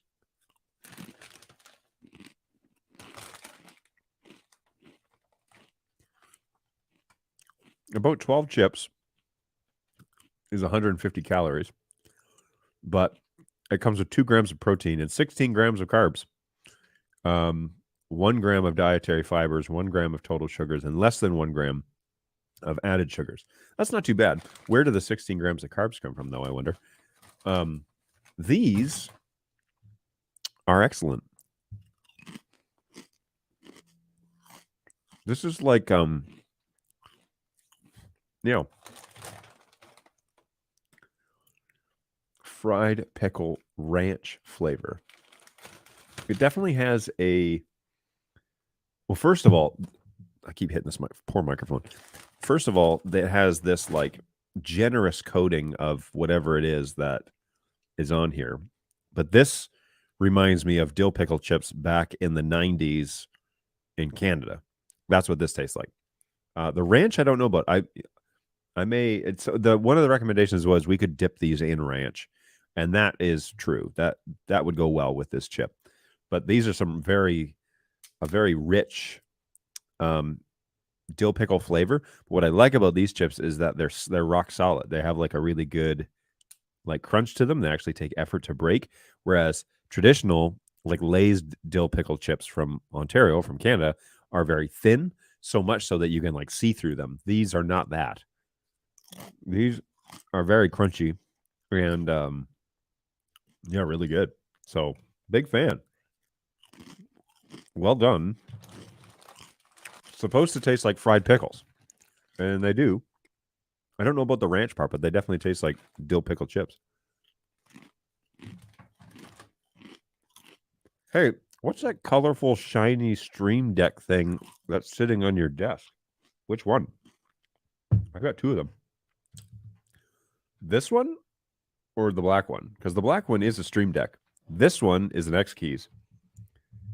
About 12 chips is 150 calories, but it comes with 2 grams of protein and 16 grams of carbs, 1 gram of dietary fibers, 1 gram of total sugars, and less than 1 gram of added sugars. That's not too bad. Where do the 16 grams of carbs come from, though, I wonder? These are excellent. This is like, fried pickle ranch flavor. It definitely has a... Well, first of all, I keep hitting this poor microphone. First of all, it has this like generous coating of whatever it is that is on here. But this reminds me of dill pickle chips back in the 90s in Canada. That's what this tastes like. The ranch, I don't know about. I may. It's one of the recommendations was we could dip these in ranch, and that is true. That would go well with this chip. But these are some very rich dill pickle flavor. But what I like about these chips is that they're rock solid. They have like a really good like crunch to them. They actually take effort to break. Whereas traditional like Lay's dill pickle chips from Ontario, from Canada, are very thin, so much so that you can like see through them. These are not that. These are very crunchy and yeah, really good. So big fan. Well done. Supposed to taste like fried pickles, and they do. I don't know about the ranch part, but they definitely taste like dill pickle chips. Hey, what's that colorful, shiny Stream Deck thing that's sitting on your desk? Which one? I've got 2 of them. This one or the black one? Because the black one is a Stream Deck. This one is an X Keys.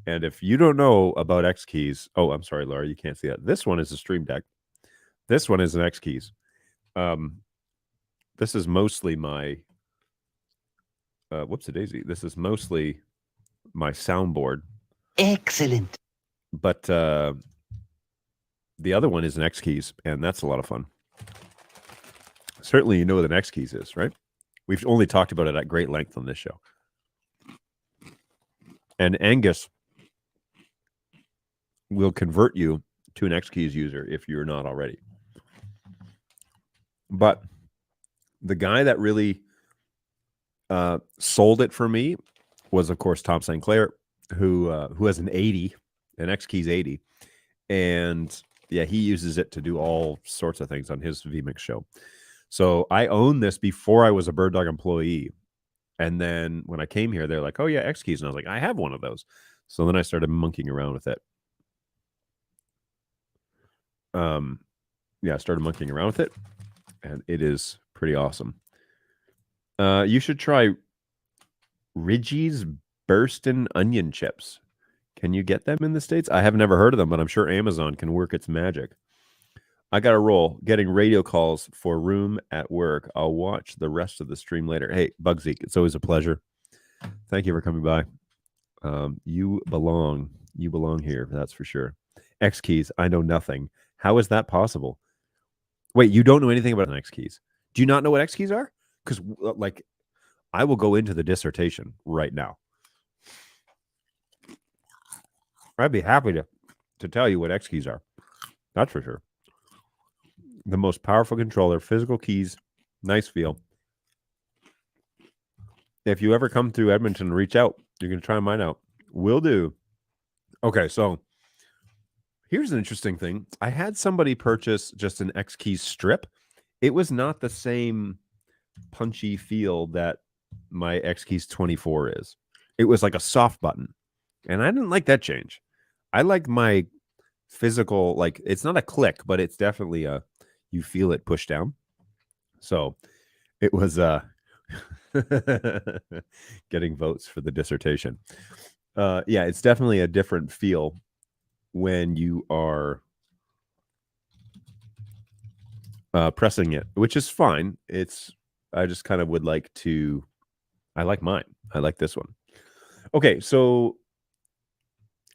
And if you don't know about X Keys, oh, I'm sorry, Laura, you can't see that. This one is a Stream Deck. This one is an X Keys. This is mostly my whoops-a-daisy. This is mostly my soundboard. Excellent. But the other one is an X Keys, and that's a lot of fun. Certainly you know what an X Keys is, right? We've only talked about it at great length on this show. And Angus will convert you to an X Keys user if you're not already. But the guy that really sold it for me was, of course, Tom St. Clair, who has an X Keys 80. And yeah, he uses it to do all sorts of things on his vMix show. So I owned this before I was a BirdDog employee. And then when I came here, they're like, oh yeah, X Keys. And I was like, I have one of those. So then I started monkeying around with it. Yeah, I started monkeying around with it. And it is pretty awesome. You should try Ridgie's Burstin' Onion Chips. Can you get them in the States? I have never heard of them, but I'm sure Amazon can work its magic. I got a roll getting radio calls for room at work. I'll watch the rest of the stream later. Hey, Bugsy, it's always a pleasure. Thank you for coming by. You belong here, that's for sure. X Keys, I know nothing. How is that possible? Wait, you don't know anything about X Keys? Do you not know what X Keys are? Because like, I will go into the dissertation right now. I'd be happy to tell you what X Keys are. That's for sure. The most powerful controller, physical keys, nice feel. if you ever come through Edmonton, reach out. You can try mine out. Will do. Okay, so here's an interesting thing. I had somebody purchase just an X Keys strip. It was not the same punchy feel that my X Keys 24 is. It was like a soft button. And I didn't like that change. I like my physical, like it's not a click, but it's definitely a, you feel it push down. So it was getting votes for the dissertation. Yeah, it's definitely a different feel when you are pressing it, which is fine. I just kind of would like to, I like mine. I like this one. Okay, so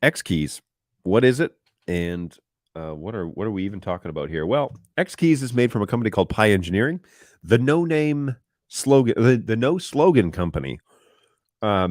X Keys, what is it? And what are we even talking about here? Well, X Keys is made from a company called Pi Engineering, the no-name slogan, the no slogan company. I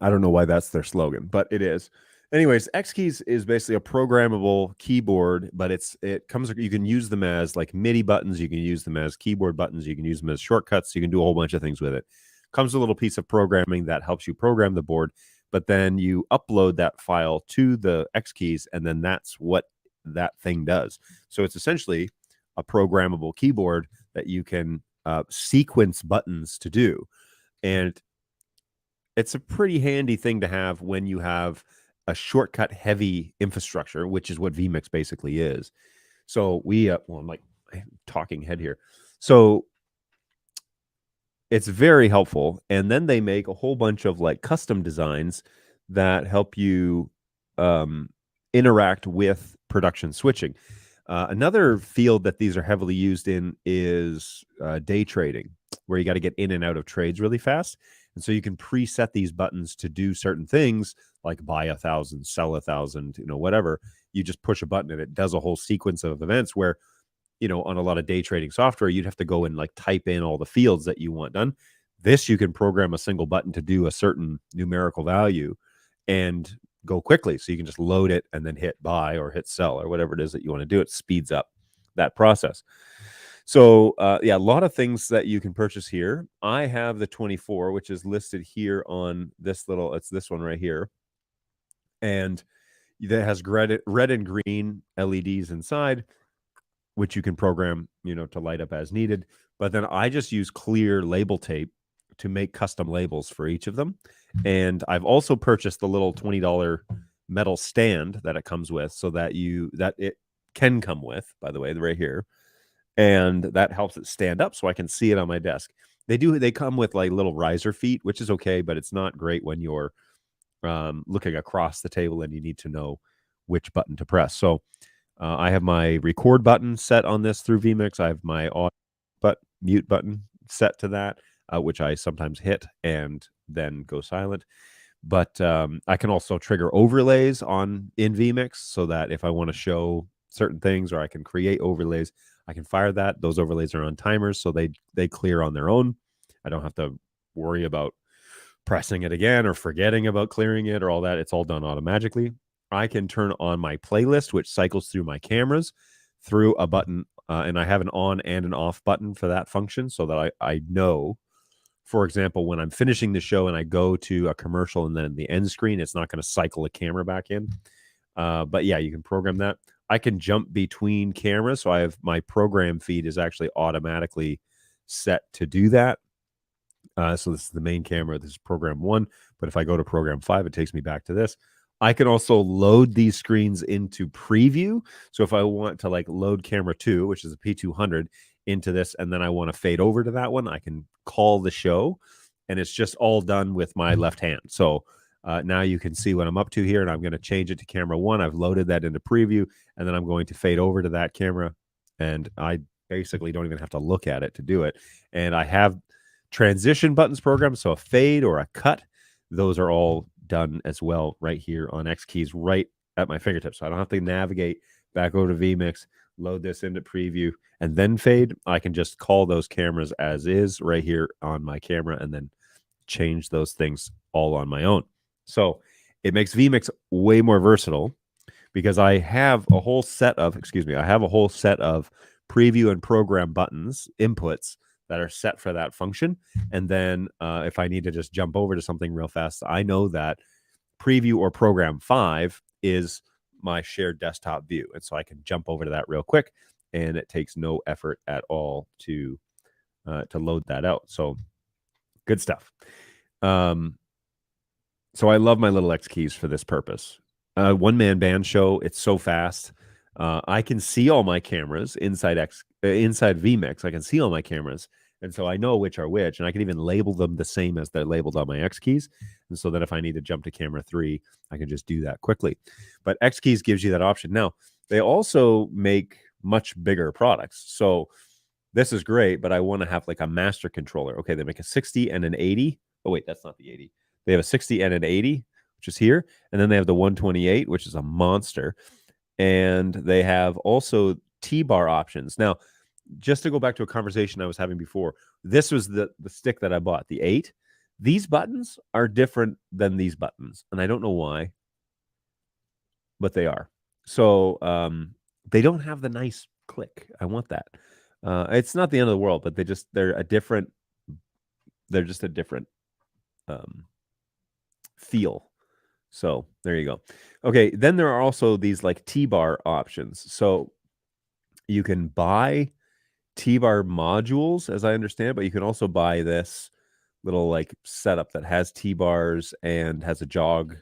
don't know why that's their slogan, but it is. Anyways, X Keys is basically a programmable keyboard, but you can use them as like MIDI buttons, you can use them as keyboard buttons, you can use them as shortcuts, you can do a whole bunch of things with it. Comes with a little piece of programming that helps you program the board, but then you upload that file to the X Keys, and then that's what that thing does. So it's essentially a programmable keyboard that you can sequence buttons to do. And it's a pretty handy thing to have when you have a shortcut heavy infrastructure, which is what vMix basically is. So I'm like talking head here. So it's very helpful. And then they make a whole bunch of like custom designs that help you interact with production switching. Another field that these are heavily used in is day trading, where you got to get in and out of trades really fast. And so you can preset these buttons to do certain things like buy 1,000, sell 1,000, whatever. You just push a button and it does a whole sequence of events where, on a lot of day trading software, you'd have to go and like type in all the fields that you want done. This, you can program a single button to do a certain numerical value and go quickly. So you can just load it and then hit buy or hit sell or whatever it is that you want to do. It speeds up that process. So yeah, a lot of things that you can purchase here. I have the 24, which is listed here on this it's this one right here. And that has red and green LEDs inside, which you can program, to light up as needed. But then I just use clear label tape to make custom labels for each of them. And I've also purchased the little $20 metal stand that it comes with, so that it can come with, by the way, right here. And that helps it stand up so I can see it on my desk. They come with like little riser feet, which is okay, but it's not great when you're looking across the table and you need to know which button to press. So I have my record button set on this through vMix. I have my mute button set to that, which I sometimes hit and then go silent. But I can also trigger overlays in vMix, so that if I want to show certain things or I can create overlays, I can fire that. Those overlays are on timers, so they clear on their own. I don't have to worry about pressing it again or forgetting about clearing it or all that. It's all done automatically. I can turn on my playlist, which cycles through my cameras through a button, and I have an on and an off button for that function, so that I know, for example, when I'm finishing the show and I go to a commercial and then the end screen, it's not going to cycle the camera back in. But yeah, you can program that. I can jump between cameras. So I have my program feed is actually automatically set to do that. So this is the main camera. This is program 1. But if I go to program 5, it takes me back to this. I can also load these screens into preview. So if I want to like load camera 2, which is a P200, into this, and then I want to fade over to that one, I can call the show, and it's just all done with my left hand. So now you can see what I'm up to here, and I'm going to change it to camera 1. I've loaded that into preview, and then I'm going to fade over to that camera, and I basically don't even have to look at it to do it. And I have transition buttons programmed, so a fade or a cut, those are all done as well right here on X Keys, right at my fingertips. So I don't have to navigate back over to vMix, load this into preview, and then fade. I can just call those cameras as is right here on my camera and then change those things all on my own. So it makes vMix way more versatile, because I have a whole set of, preview and program buttons, inputs, that are set for that function. And then if I need to just jump over to something real fast, I know that preview or program 5 is my shared desktop view. And so I can jump over to that real quick, and it takes no effort at all to load that out. So good stuff. So I love my little X keys for this purpose. One-man band show. It's so fast. I can see all my cameras inside vMix. I can see all my cameras. And so I know which are which, and I can even label them the same as they're labeled on my X keys. And so that if I need to jump to camera 3, I can just do that quickly. But X keys gives you that option. Now, they also make much bigger products. So this is great, but I want to have like a master controller. Okay, they make a 60 and an 80. Oh, wait, that's not the 80. They have a 60 and an 80, which is here. And then they have the 128, which is a monster. And they have also T-bar options. Now, just to go back to a conversation I was having before, this was the stick that I bought, the 8. These buttons are different than these buttons, and I don't know why, but they are. So they don't have the nice click. I want that. It's not the end of the world, but they're just a different feel. So there you go. Okay, then there are also these like T-bar options. So you can buy T-bar modules, as I understand, but you can also buy this little like setup that has T-bars and has a jog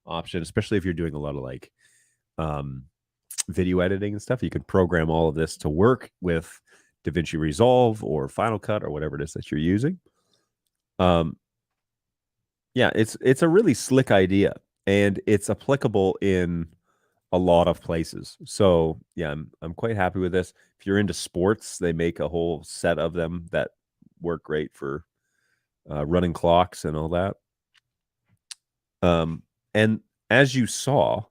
option, especially if you're doing a lot of like video editing and stuff. You can program all of this to work with DaVinci Resolve or Final Cut or whatever it is that you're using. Yeah, it's a really slick idea, and it's applicable in a lot of places. So yeah, I'm quite happy with this. If you're into sports, they make a whole set of them that work great for running clocks and all that. And as you saw,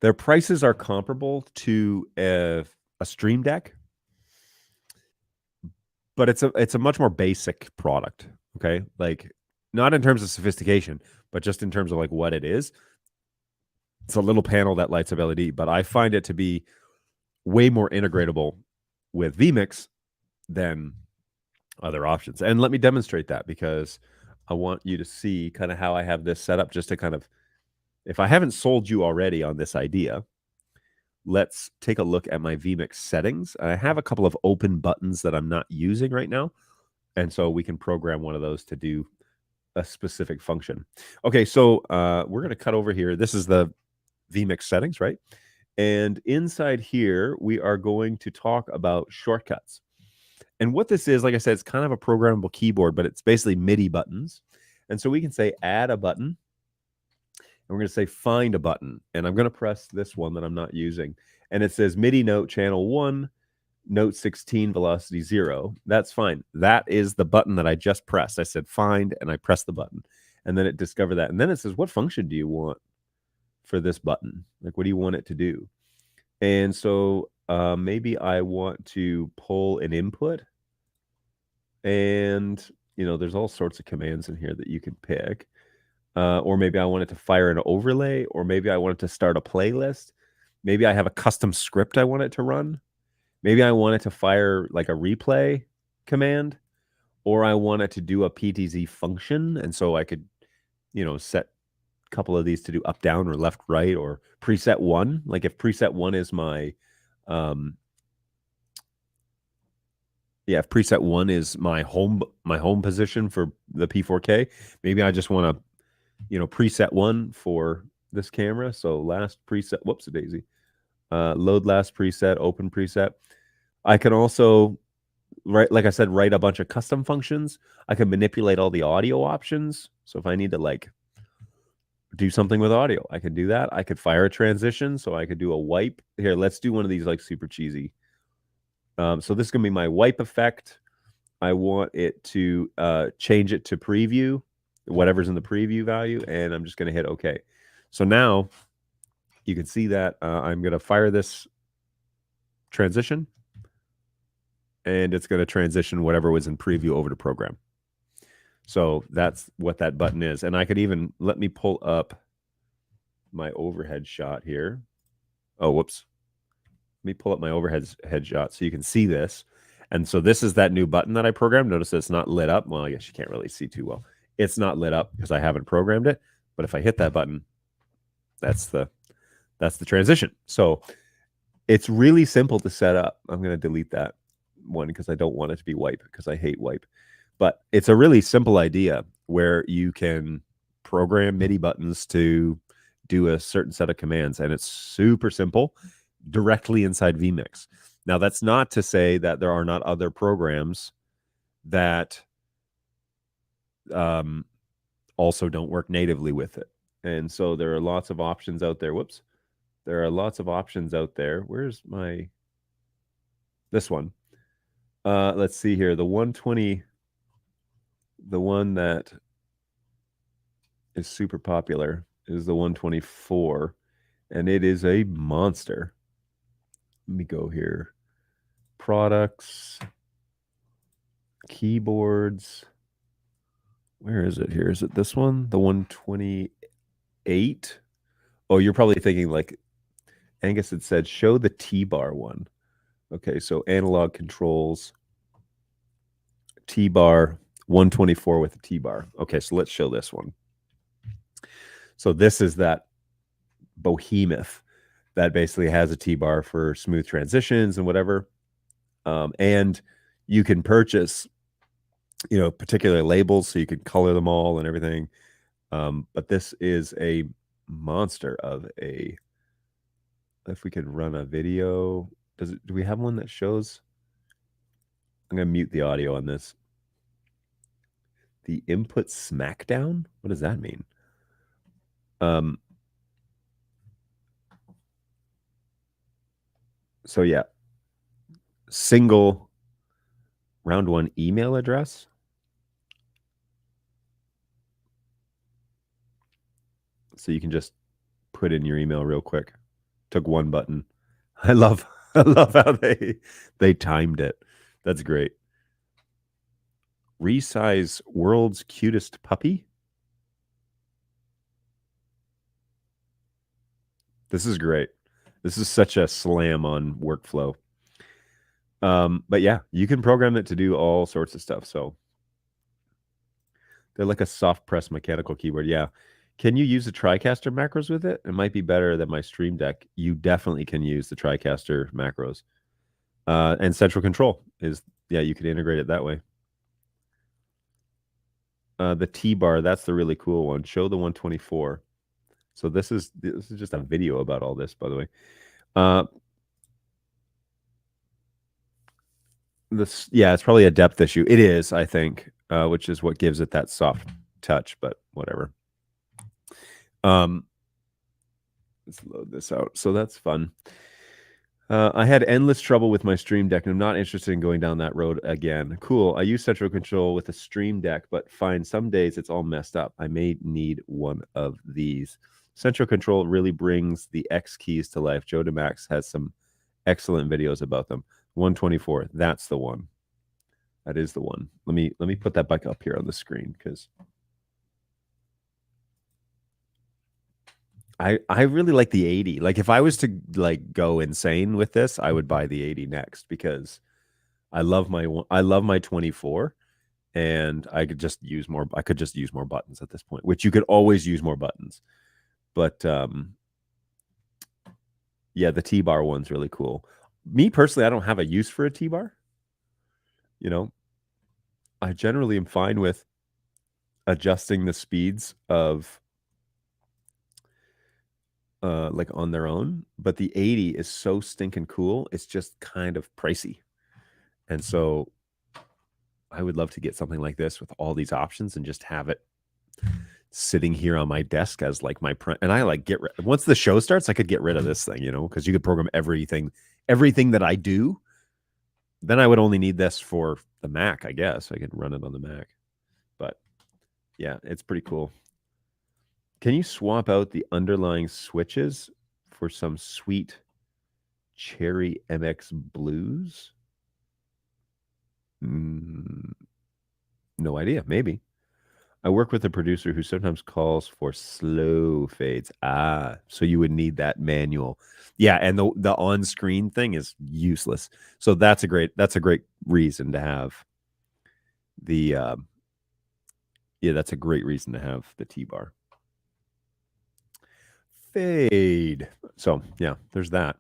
their prices are comparable to a Stream Deck, but it's a much more basic product. Okay, like not in terms of sophistication, but just in terms of like what it is. It's a little panel that lights up LED, but I find it to be way more integratable with vMix than other options. And let me demonstrate that, because I want you to see kind of how I have this set up, just to kind of, if I haven't sold you already on this idea, let's take a look at my vMix settings. I have a couple of open buttons that I'm not using right now. And so we can program one of those to do a specific function. Okay, so we're going to cut over here. This is the vMix settings, right? And inside here, we are going to talk about shortcuts. And what this is, like I said, it's kind of a programmable keyboard, but it's basically MIDI buttons. And so we can say add a button, and we're going to say find a button. And I'm going to press this one that I'm not using. And it says MIDI note channel 1, note 16, velocity 0. That's fine. That is the button that I just pressed. I said find, and I pressed the button. And then it discovered that. And then it says, what function do you want for this button? Like, what do you want it to do? And so maybe I want to pull an input. And, you know, there's all sorts of commands in here that you can pick. Or maybe I want it to fire an overlay, or maybe I want it to start a playlist. Maybe I have a custom script I want it to run. Maybe I want it to fire like a replay command, or I want it to do a PTZ function. And so I could, you know, set a couple of these to do up, down, or left, right, or preset 1. Like if preset 1 is my, if preset 1 is my home position for the P4K, maybe I just want to, you know, preset 1 for this camera. So last preset, whoops a daisy, load last preset, open preset. I can also, like I said, write a bunch of custom functions. I can manipulate all the audio options. So if I need to like do something with audio, I can do that. I could fire a transition. So I could do a wipe. Here, let's do one of these like super cheesy. So this is going to be my wipe effect. I want it to change it to preview, whatever's in the preview value, and I'm just going to hit OK. So now you can see that I'm going to fire this transition, and it's going to transition whatever was in preview over to program. So that's what that button is. And I could even, let me pull up my overhead shot here. Oh, whoops. Let me pull up my overhead shot so you can see this. And so this is that new button that I programmed. Notice it's not lit up. Well, I guess you can't really see too well. It's not lit up because I haven't programmed it. But if I hit that button, that's the transition. So it's really simple to set up. I'm going to delete that one because I don't want it to be wipe because I hate wipe. But it's a really simple idea where you can program MIDI buttons to do a certain set of commands. And it's super simple directly inside vMix. Now, that's not to say that there are not other programs that also don't work natively with it. And so there are lots of options out there. Whoops. There are lots of options out there. Where's this one? Let's see here. The 120, the one that is super popular is the 124, and it is a monster. Let me go here. Products, keyboards. Where is it here? Is it this one? The 128? Oh, you're probably thinking like Angus had said, show the T-bar one. Okay, so analog controls, T-bar, 124 with a T-bar. Okay, so let's show this one. So this is that behemoth that basically has a T-bar for smooth transitions and whatever. And you can purchase, particular labels so you can color them all and everything. But this is a monster of a, if we could run a video, do we have one that shows? I'm going to mute the audio on this. The input smackdown? What does that mean? So yeah, single round one email address. So you can just put in your email real quick. Took one button. I love how they timed it. That's great. Resize world's cutest puppy. This is great. This is such a slam on workflow. But yeah, you can program it to do all sorts of stuff. So they're like a soft press mechanical keyboard. Yeah. Can you use the TriCaster macros with it? It might be better than my Stream Deck. You definitely can use the TriCaster macros. And central control is, yeah, you could integrate it that way. The T-bar, that's the really cool one. Show the 124. So this is just a video about all this, by the way. It's probably a depth issue. It is, I think, which is what gives it that soft touch, but whatever. Let's load this out. So that's fun. I had endless trouble with my Stream Deck, and I'm not interested in going down that road again. Cool. I use central control with a Stream Deck, but find some days it's all messed up. I may need one of these. Central control really brings the X keys to life. Joe DeMax has some excellent videos about them. 124. That's the one. That is the one. Let me put that back up here on the screen because I really like the 80. Like if I was to like go insane with this, I would buy the 80 next because I love my 24 and I could just use more buttons at this point, which you could always use more buttons. But yeah, the T-bar one's really cool. Me personally, I don't have a use for a T-bar. I generally am fine with adjusting the speeds of like on their own, but the 80 is so stinking cool. It's just kind of pricey. And so I would love to get something like this with all these options and just have it sitting here on my desk as like my and I like once the show starts, I could get rid of this thing, because you could program everything that I do. Then I would only need this for the Mac, I guess. I could run it on the Mac. But yeah, it's pretty cool. Can you swap out the underlying switches for some sweet Cherry MX blues? No idea. Maybe. I work with a producer who sometimes calls for slow fades. So you would need that manual. Yeah, and the on-screen thing is useless. So that's a great reason to have the that's a great reason to have the T-bar. Fade. So yeah, there's that.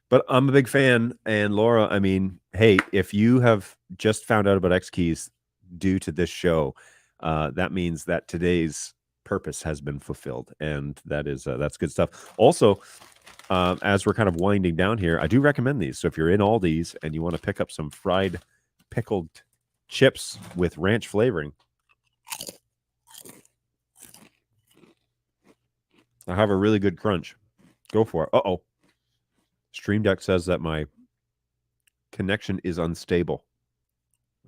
But I'm a big fan. And Laura, I mean, hey, if you have just found out about X Keys due to this show, that means that today's purpose has been fulfilled, and that's good stuff. Also, as we're kind of winding down here, I do recommend these. So if you're in Aldi's and you want to pick up some fried pickled chips with ranch flavoring, I have a really good crunch. Go for it. Uh-oh. Stream Deck says that my connection is unstable.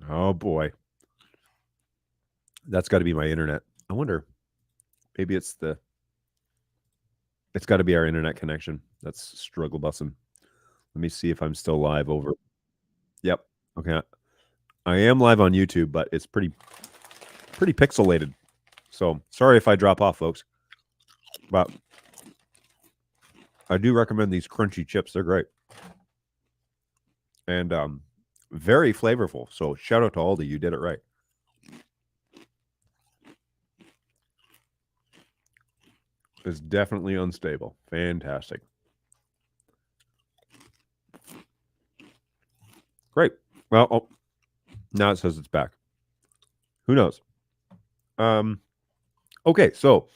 Oh, boy. That's got to be my internet. I wonder, maybe it's got to be our internet connection. That's struggle bussing. Let me see if I'm still live over. Yep. Okay. I am live on YouTube, but it's pretty pixelated. So sorry if I drop off, folks. But I do recommend these crunchy chips. They're great. And very flavorful. So shout out to Aldi. You did it right. It's definitely unstable. Fantastic. Great. Well, now it says it's back. Who knows? Okay, so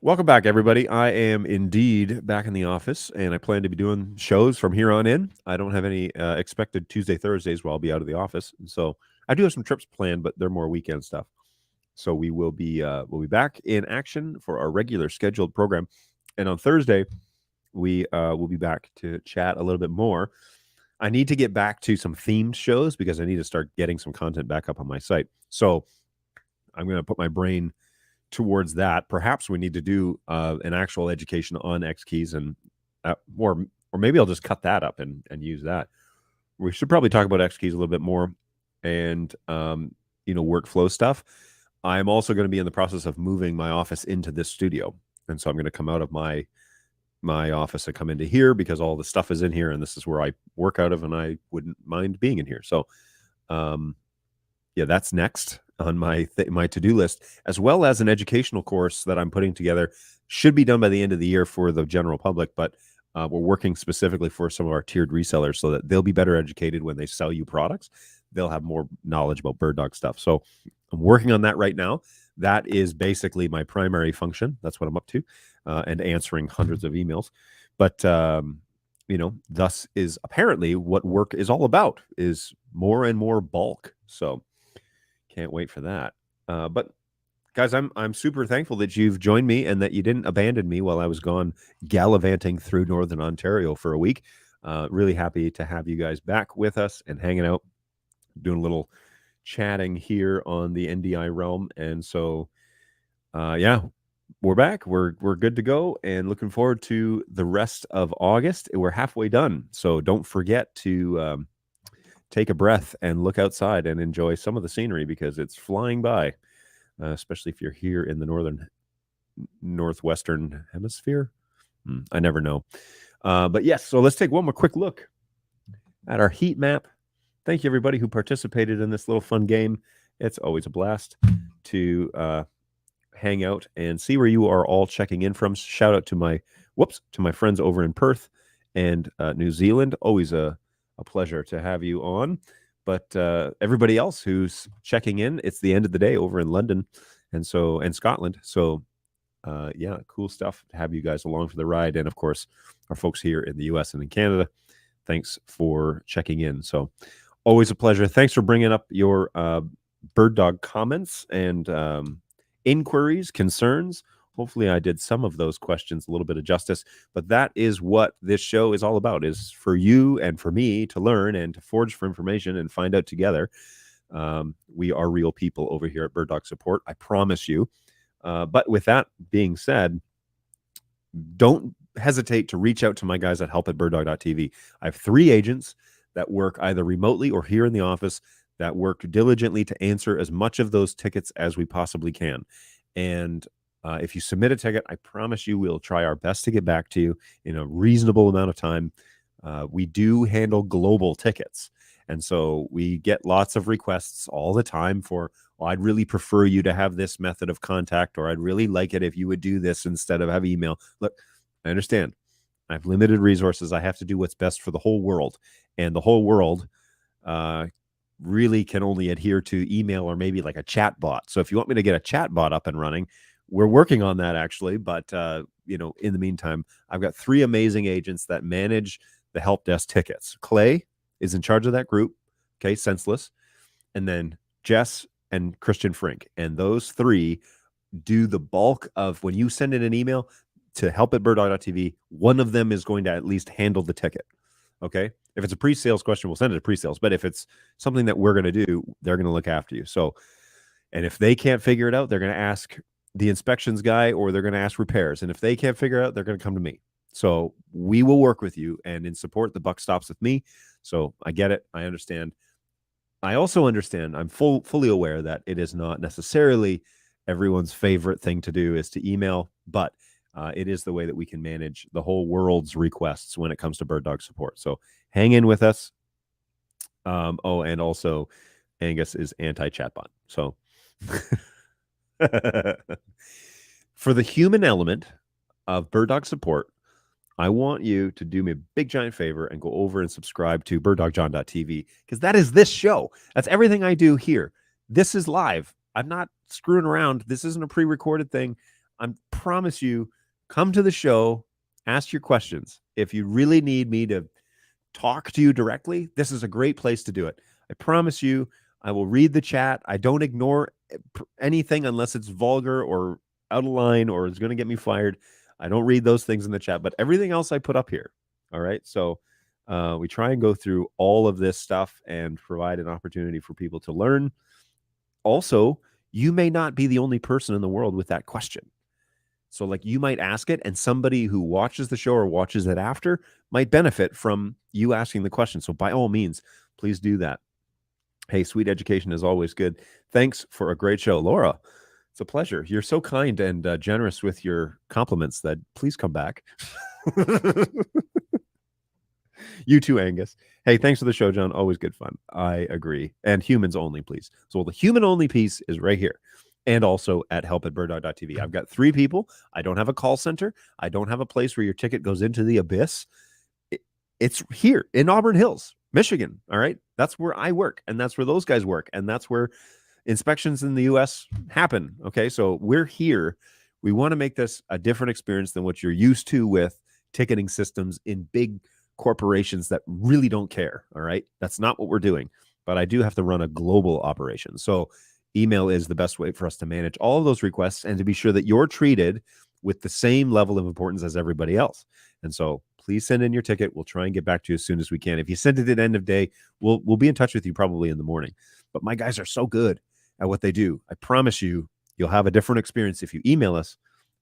welcome back, everybody. I am indeed back in the office, and I plan to be doing shows from here on in. I don't have any expected Tuesday, Thursdays where I'll be out of the office. So I do have some trips planned, but they're more weekend stuff. So we will be we'll be back in action for our regular scheduled program. And on Thursday, we will be back to chat a little bit more. I need to get back to some themed shows because I need to start getting some content back up on my site. So I'm going to put my brain towards that. Perhaps we need to do an actual education on X keys, and or maybe I'll just cut that up and use that. We should probably talk about X keys a little bit more and workflow stuff. I'm also going to be in the process of moving my office into this studio, and so I'm going to come out of my office and come into here because all the stuff is in here, and this is where I work out of, and I wouldn't mind being in here. So that's next on my to-do list, as well as an educational course that I'm putting together. Should be done by the end of the year for the general public, but we're working specifically for some of our tiered resellers so that they'll be better educated when they sell you products. They'll have more knowledge about bird dog stuff. So I'm working on that right now. That is basically my primary function. That's what I'm up to, and answering hundreds of emails. But thus is apparently what work is all about, is more and more bulk. So can't wait for that. But guys, I'm super thankful that you've joined me and that you didn't abandon me while I was gone gallivanting through Northern Ontario for a week. Really happy to have you guys back with us and hanging out, doing a little chatting here on the NDI realm. And so, we're back. We're good to go, and looking forward to the rest of August. We're halfway done. So don't forget to take a breath and look outside and enjoy some of the scenery because it's flying by, especially if you're here in the northwestern hemisphere. I never know. But yes, so let's take one more quick look at our heat map. Thank you, everybody who participated in this little fun game. It's always a blast to hang out and see where you are all checking in from. Shout out to my friends over in Perth and New Zealand. Always a pleasure to have you on. But everybody else who's checking in, it's the end of the day over in London and Scotland. So cool stuff to have you guys along for the ride. And of course, our folks here in the US and in Canada, thanks for checking in. So always a pleasure. Thanks for bringing up your bird dog comments and inquiries, concerns. Hopefully I did some of those questions a little bit of justice, but that is what this show is all about, is for you and for me to learn and to forge for information and find out together. We are real people over here at BirdDog Support, I promise you. But with that being said, don't hesitate to reach out to my guys at help@birddog.tv. I have 3 agents that work either remotely or here in the office that work diligently to answer as much of those tickets as we possibly can. And if you submit a ticket, I promise you we'll try our best to get back to you in a reasonable amount of time. We do handle global tickets. And so we get lots of requests all the time for, well, I'd really prefer you to have this method of contact, or I'd really like it if you would do this instead of have email. Look, I understand. I have limited resources. I have to do what's best for the whole world. And the whole world really can only adhere to email or maybe like a chat bot. So if you want me to get a chat bot up and running, we're working on that actually. But, you know, in the meantime, I've got 3 amazing agents that manage the help desk tickets. Clay is in charge of that group. Okay. Senseless. And then Jess and Christian Frink. And those 3 do the bulk of when you send in an email to help@birddog.tv, one of them is going to at least handle the ticket. Okay. If it's a pre-sales question, we'll send it to pre-sales. But if it's something that we're going to do, they're going to look after you. So, and if they can't figure it out, they're going to ask the inspections guy, or they're going to ask repairs. And if they can't figure it out, they're going to come to me. So we will work with you, and in support, the buck stops with me. So I get it. I understand. I also understand. I'm fully aware that it is not necessarily everyone's favorite thing to do is to email, but it is the way that we can manage the whole world's requests when it comes to BirdDog support. So hang in with us. Oh, and also Angus is anti-chatbot. So for the human element of BirdDog support, I want you to do me a big giant favor and go over and subscribe to BirdDogJon.tv, because that is this show. That's everything I do here. This is live. I'm not screwing around. This isn't a pre-recorded thing. I promise you, come to the show, ask your questions. If you really need me to talk to you directly, this is a great place to do it. I promise you, I will read the chat. I don't ignore anything unless it's vulgar or out of line or is going to get me fired. I don't read those things in the chat, but everything else I put up here. All right. So we try and go through all of this stuff and provide an opportunity for people to learn. Also, you may not be the only person in the world with that question. So like you might ask it, and somebody who watches the show or watches it after might benefit from you asking the question. So by all means, please do that. Hey, sweet education is always good. Thanks for a great show, Laura. It's a pleasure. You're so kind and generous with your compliments that please come back. You too, Angus. Hey, thanks for the show, John. Always good fun. I agree. And humans only, please. So the human only piece is right here. And also at help@birddog.tv. I've got 3 people. I don't have a call center. I don't have a place where your ticket goes into the abyss. It's here in Auburn Hills, Michigan. All right. That's where I work. And that's where those guys work. And that's where inspections in the US happen. Okay. So we're here. We want to make this a different experience than what you're used to with ticketing systems in big corporations that really don't care. All right. That's not what we're doing. But I do have to run a global operation. So email is the best way for us to manage all of those requests and to be sure that you're treated with the same level of importance as everybody else. And so please send in your ticket. We'll try and get back to you as soon as we can. If you send it at end of day, we'll be in touch with you probably in the morning. But my guys are so good at what they do. I promise you, you'll have a different experience if you email us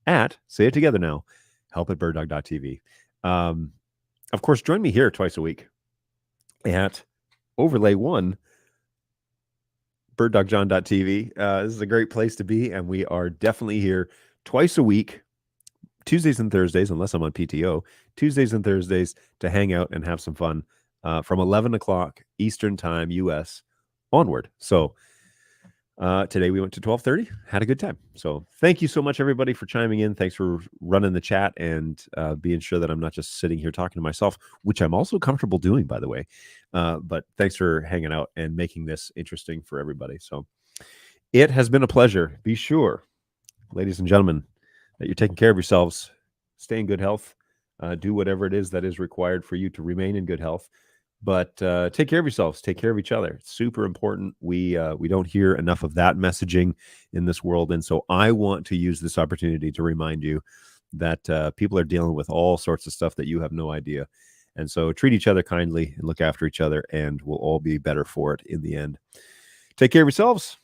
at, say it together now, help@birddog.tv. Of course, join me here twice a week at Overlay 1, BirdDogJon.tv. This is a great place to be, and we are definitely here twice a week, Tuesdays and Thursdays, unless I'm on PTO, Tuesdays and Thursdays to hang out and have some fun from 11 o'clock Eastern Time, U.S. onward. So today we went to 12:30, had a good time. So thank you so much, everybody, for chiming in. Thanks for running the chat and being sure that I'm not just sitting here talking to myself, which I'm also comfortable doing, by the way. But thanks for hanging out and making this interesting for everybody. So it has been a pleasure. Be sure, ladies and gentlemen, that you're taking care of yourselves. Stay in good health. Do whatever it is that is required for you to remain in good health. But take care of yourselves. Take care of each other. It's super important. We don't hear enough of that messaging in this world. And so I want to use this opportunity to remind you that people are dealing with all sorts of stuff that you have no idea. And so treat each other kindly and look after each other, and we'll all be better for it in the end. Take care of yourselves.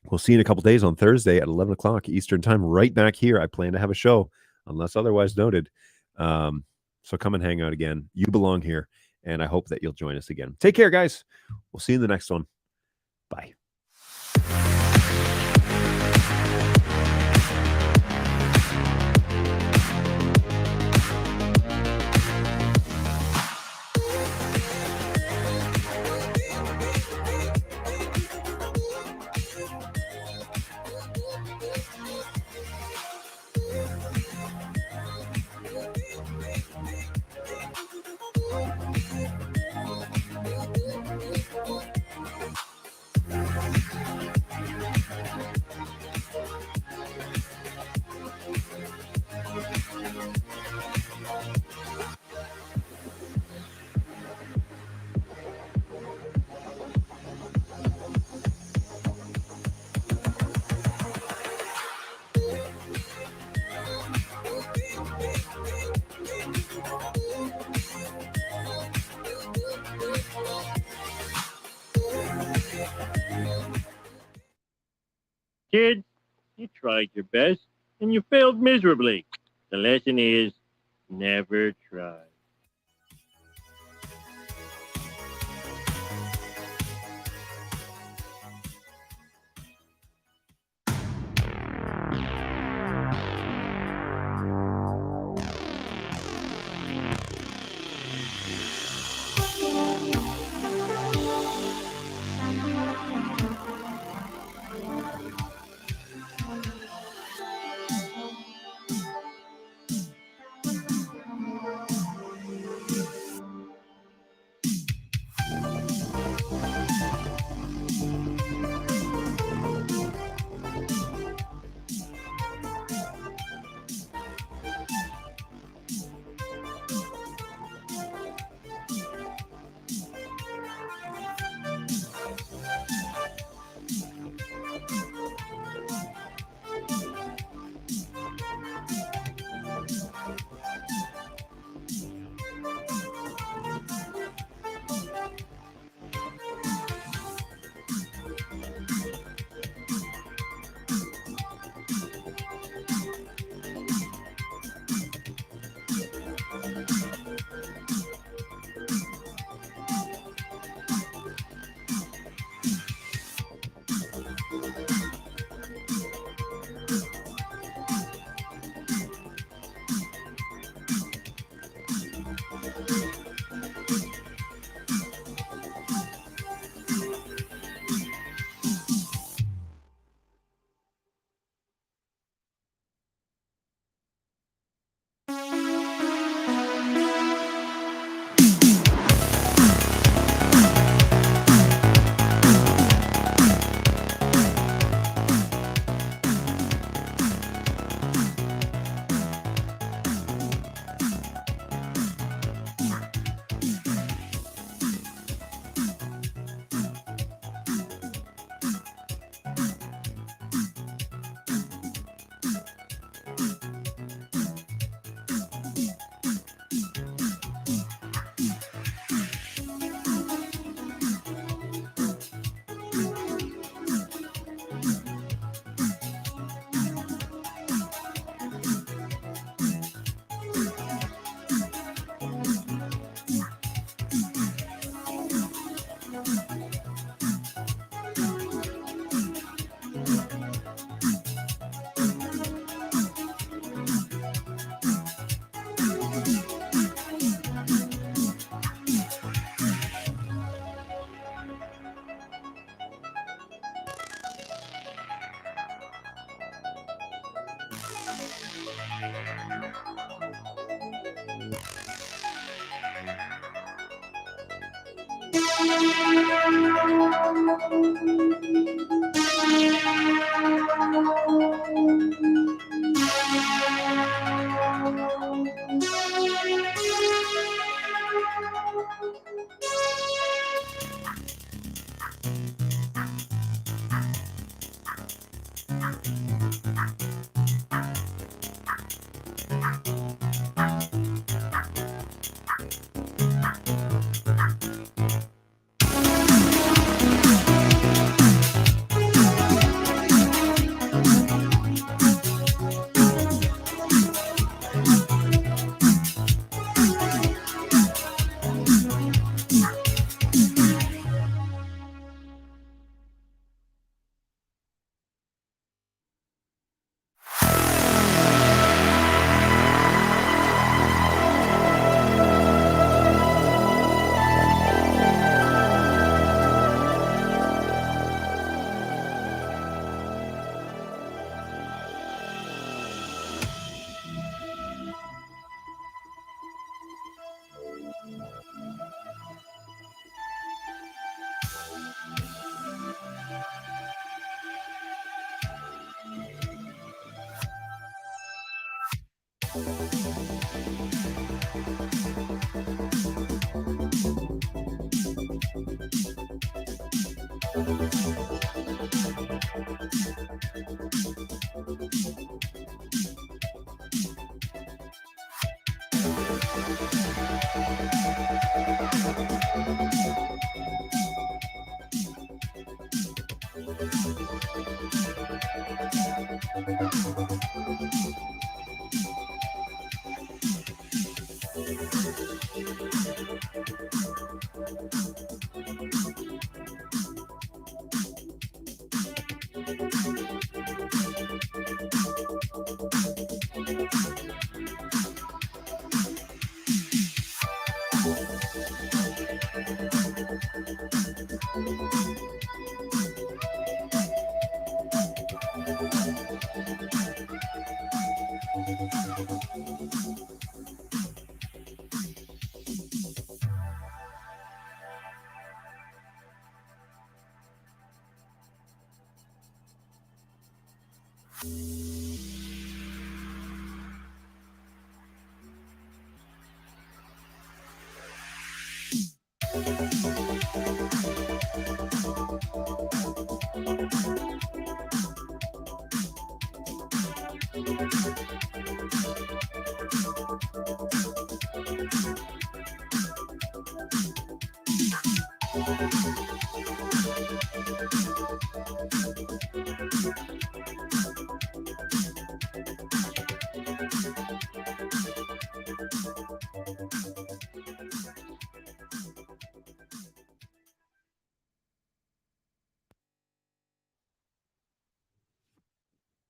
We'll see you in a couple days on Thursday at 11 o'clock Eastern Time, right back here. I plan to have a show, unless otherwise noted. So come and hang out again. You belong here. And I hope that you'll join us again. Take care, guys. We'll see you in the next one. Bye. Kids, you tried your best and you failed miserably. The lesson is never try.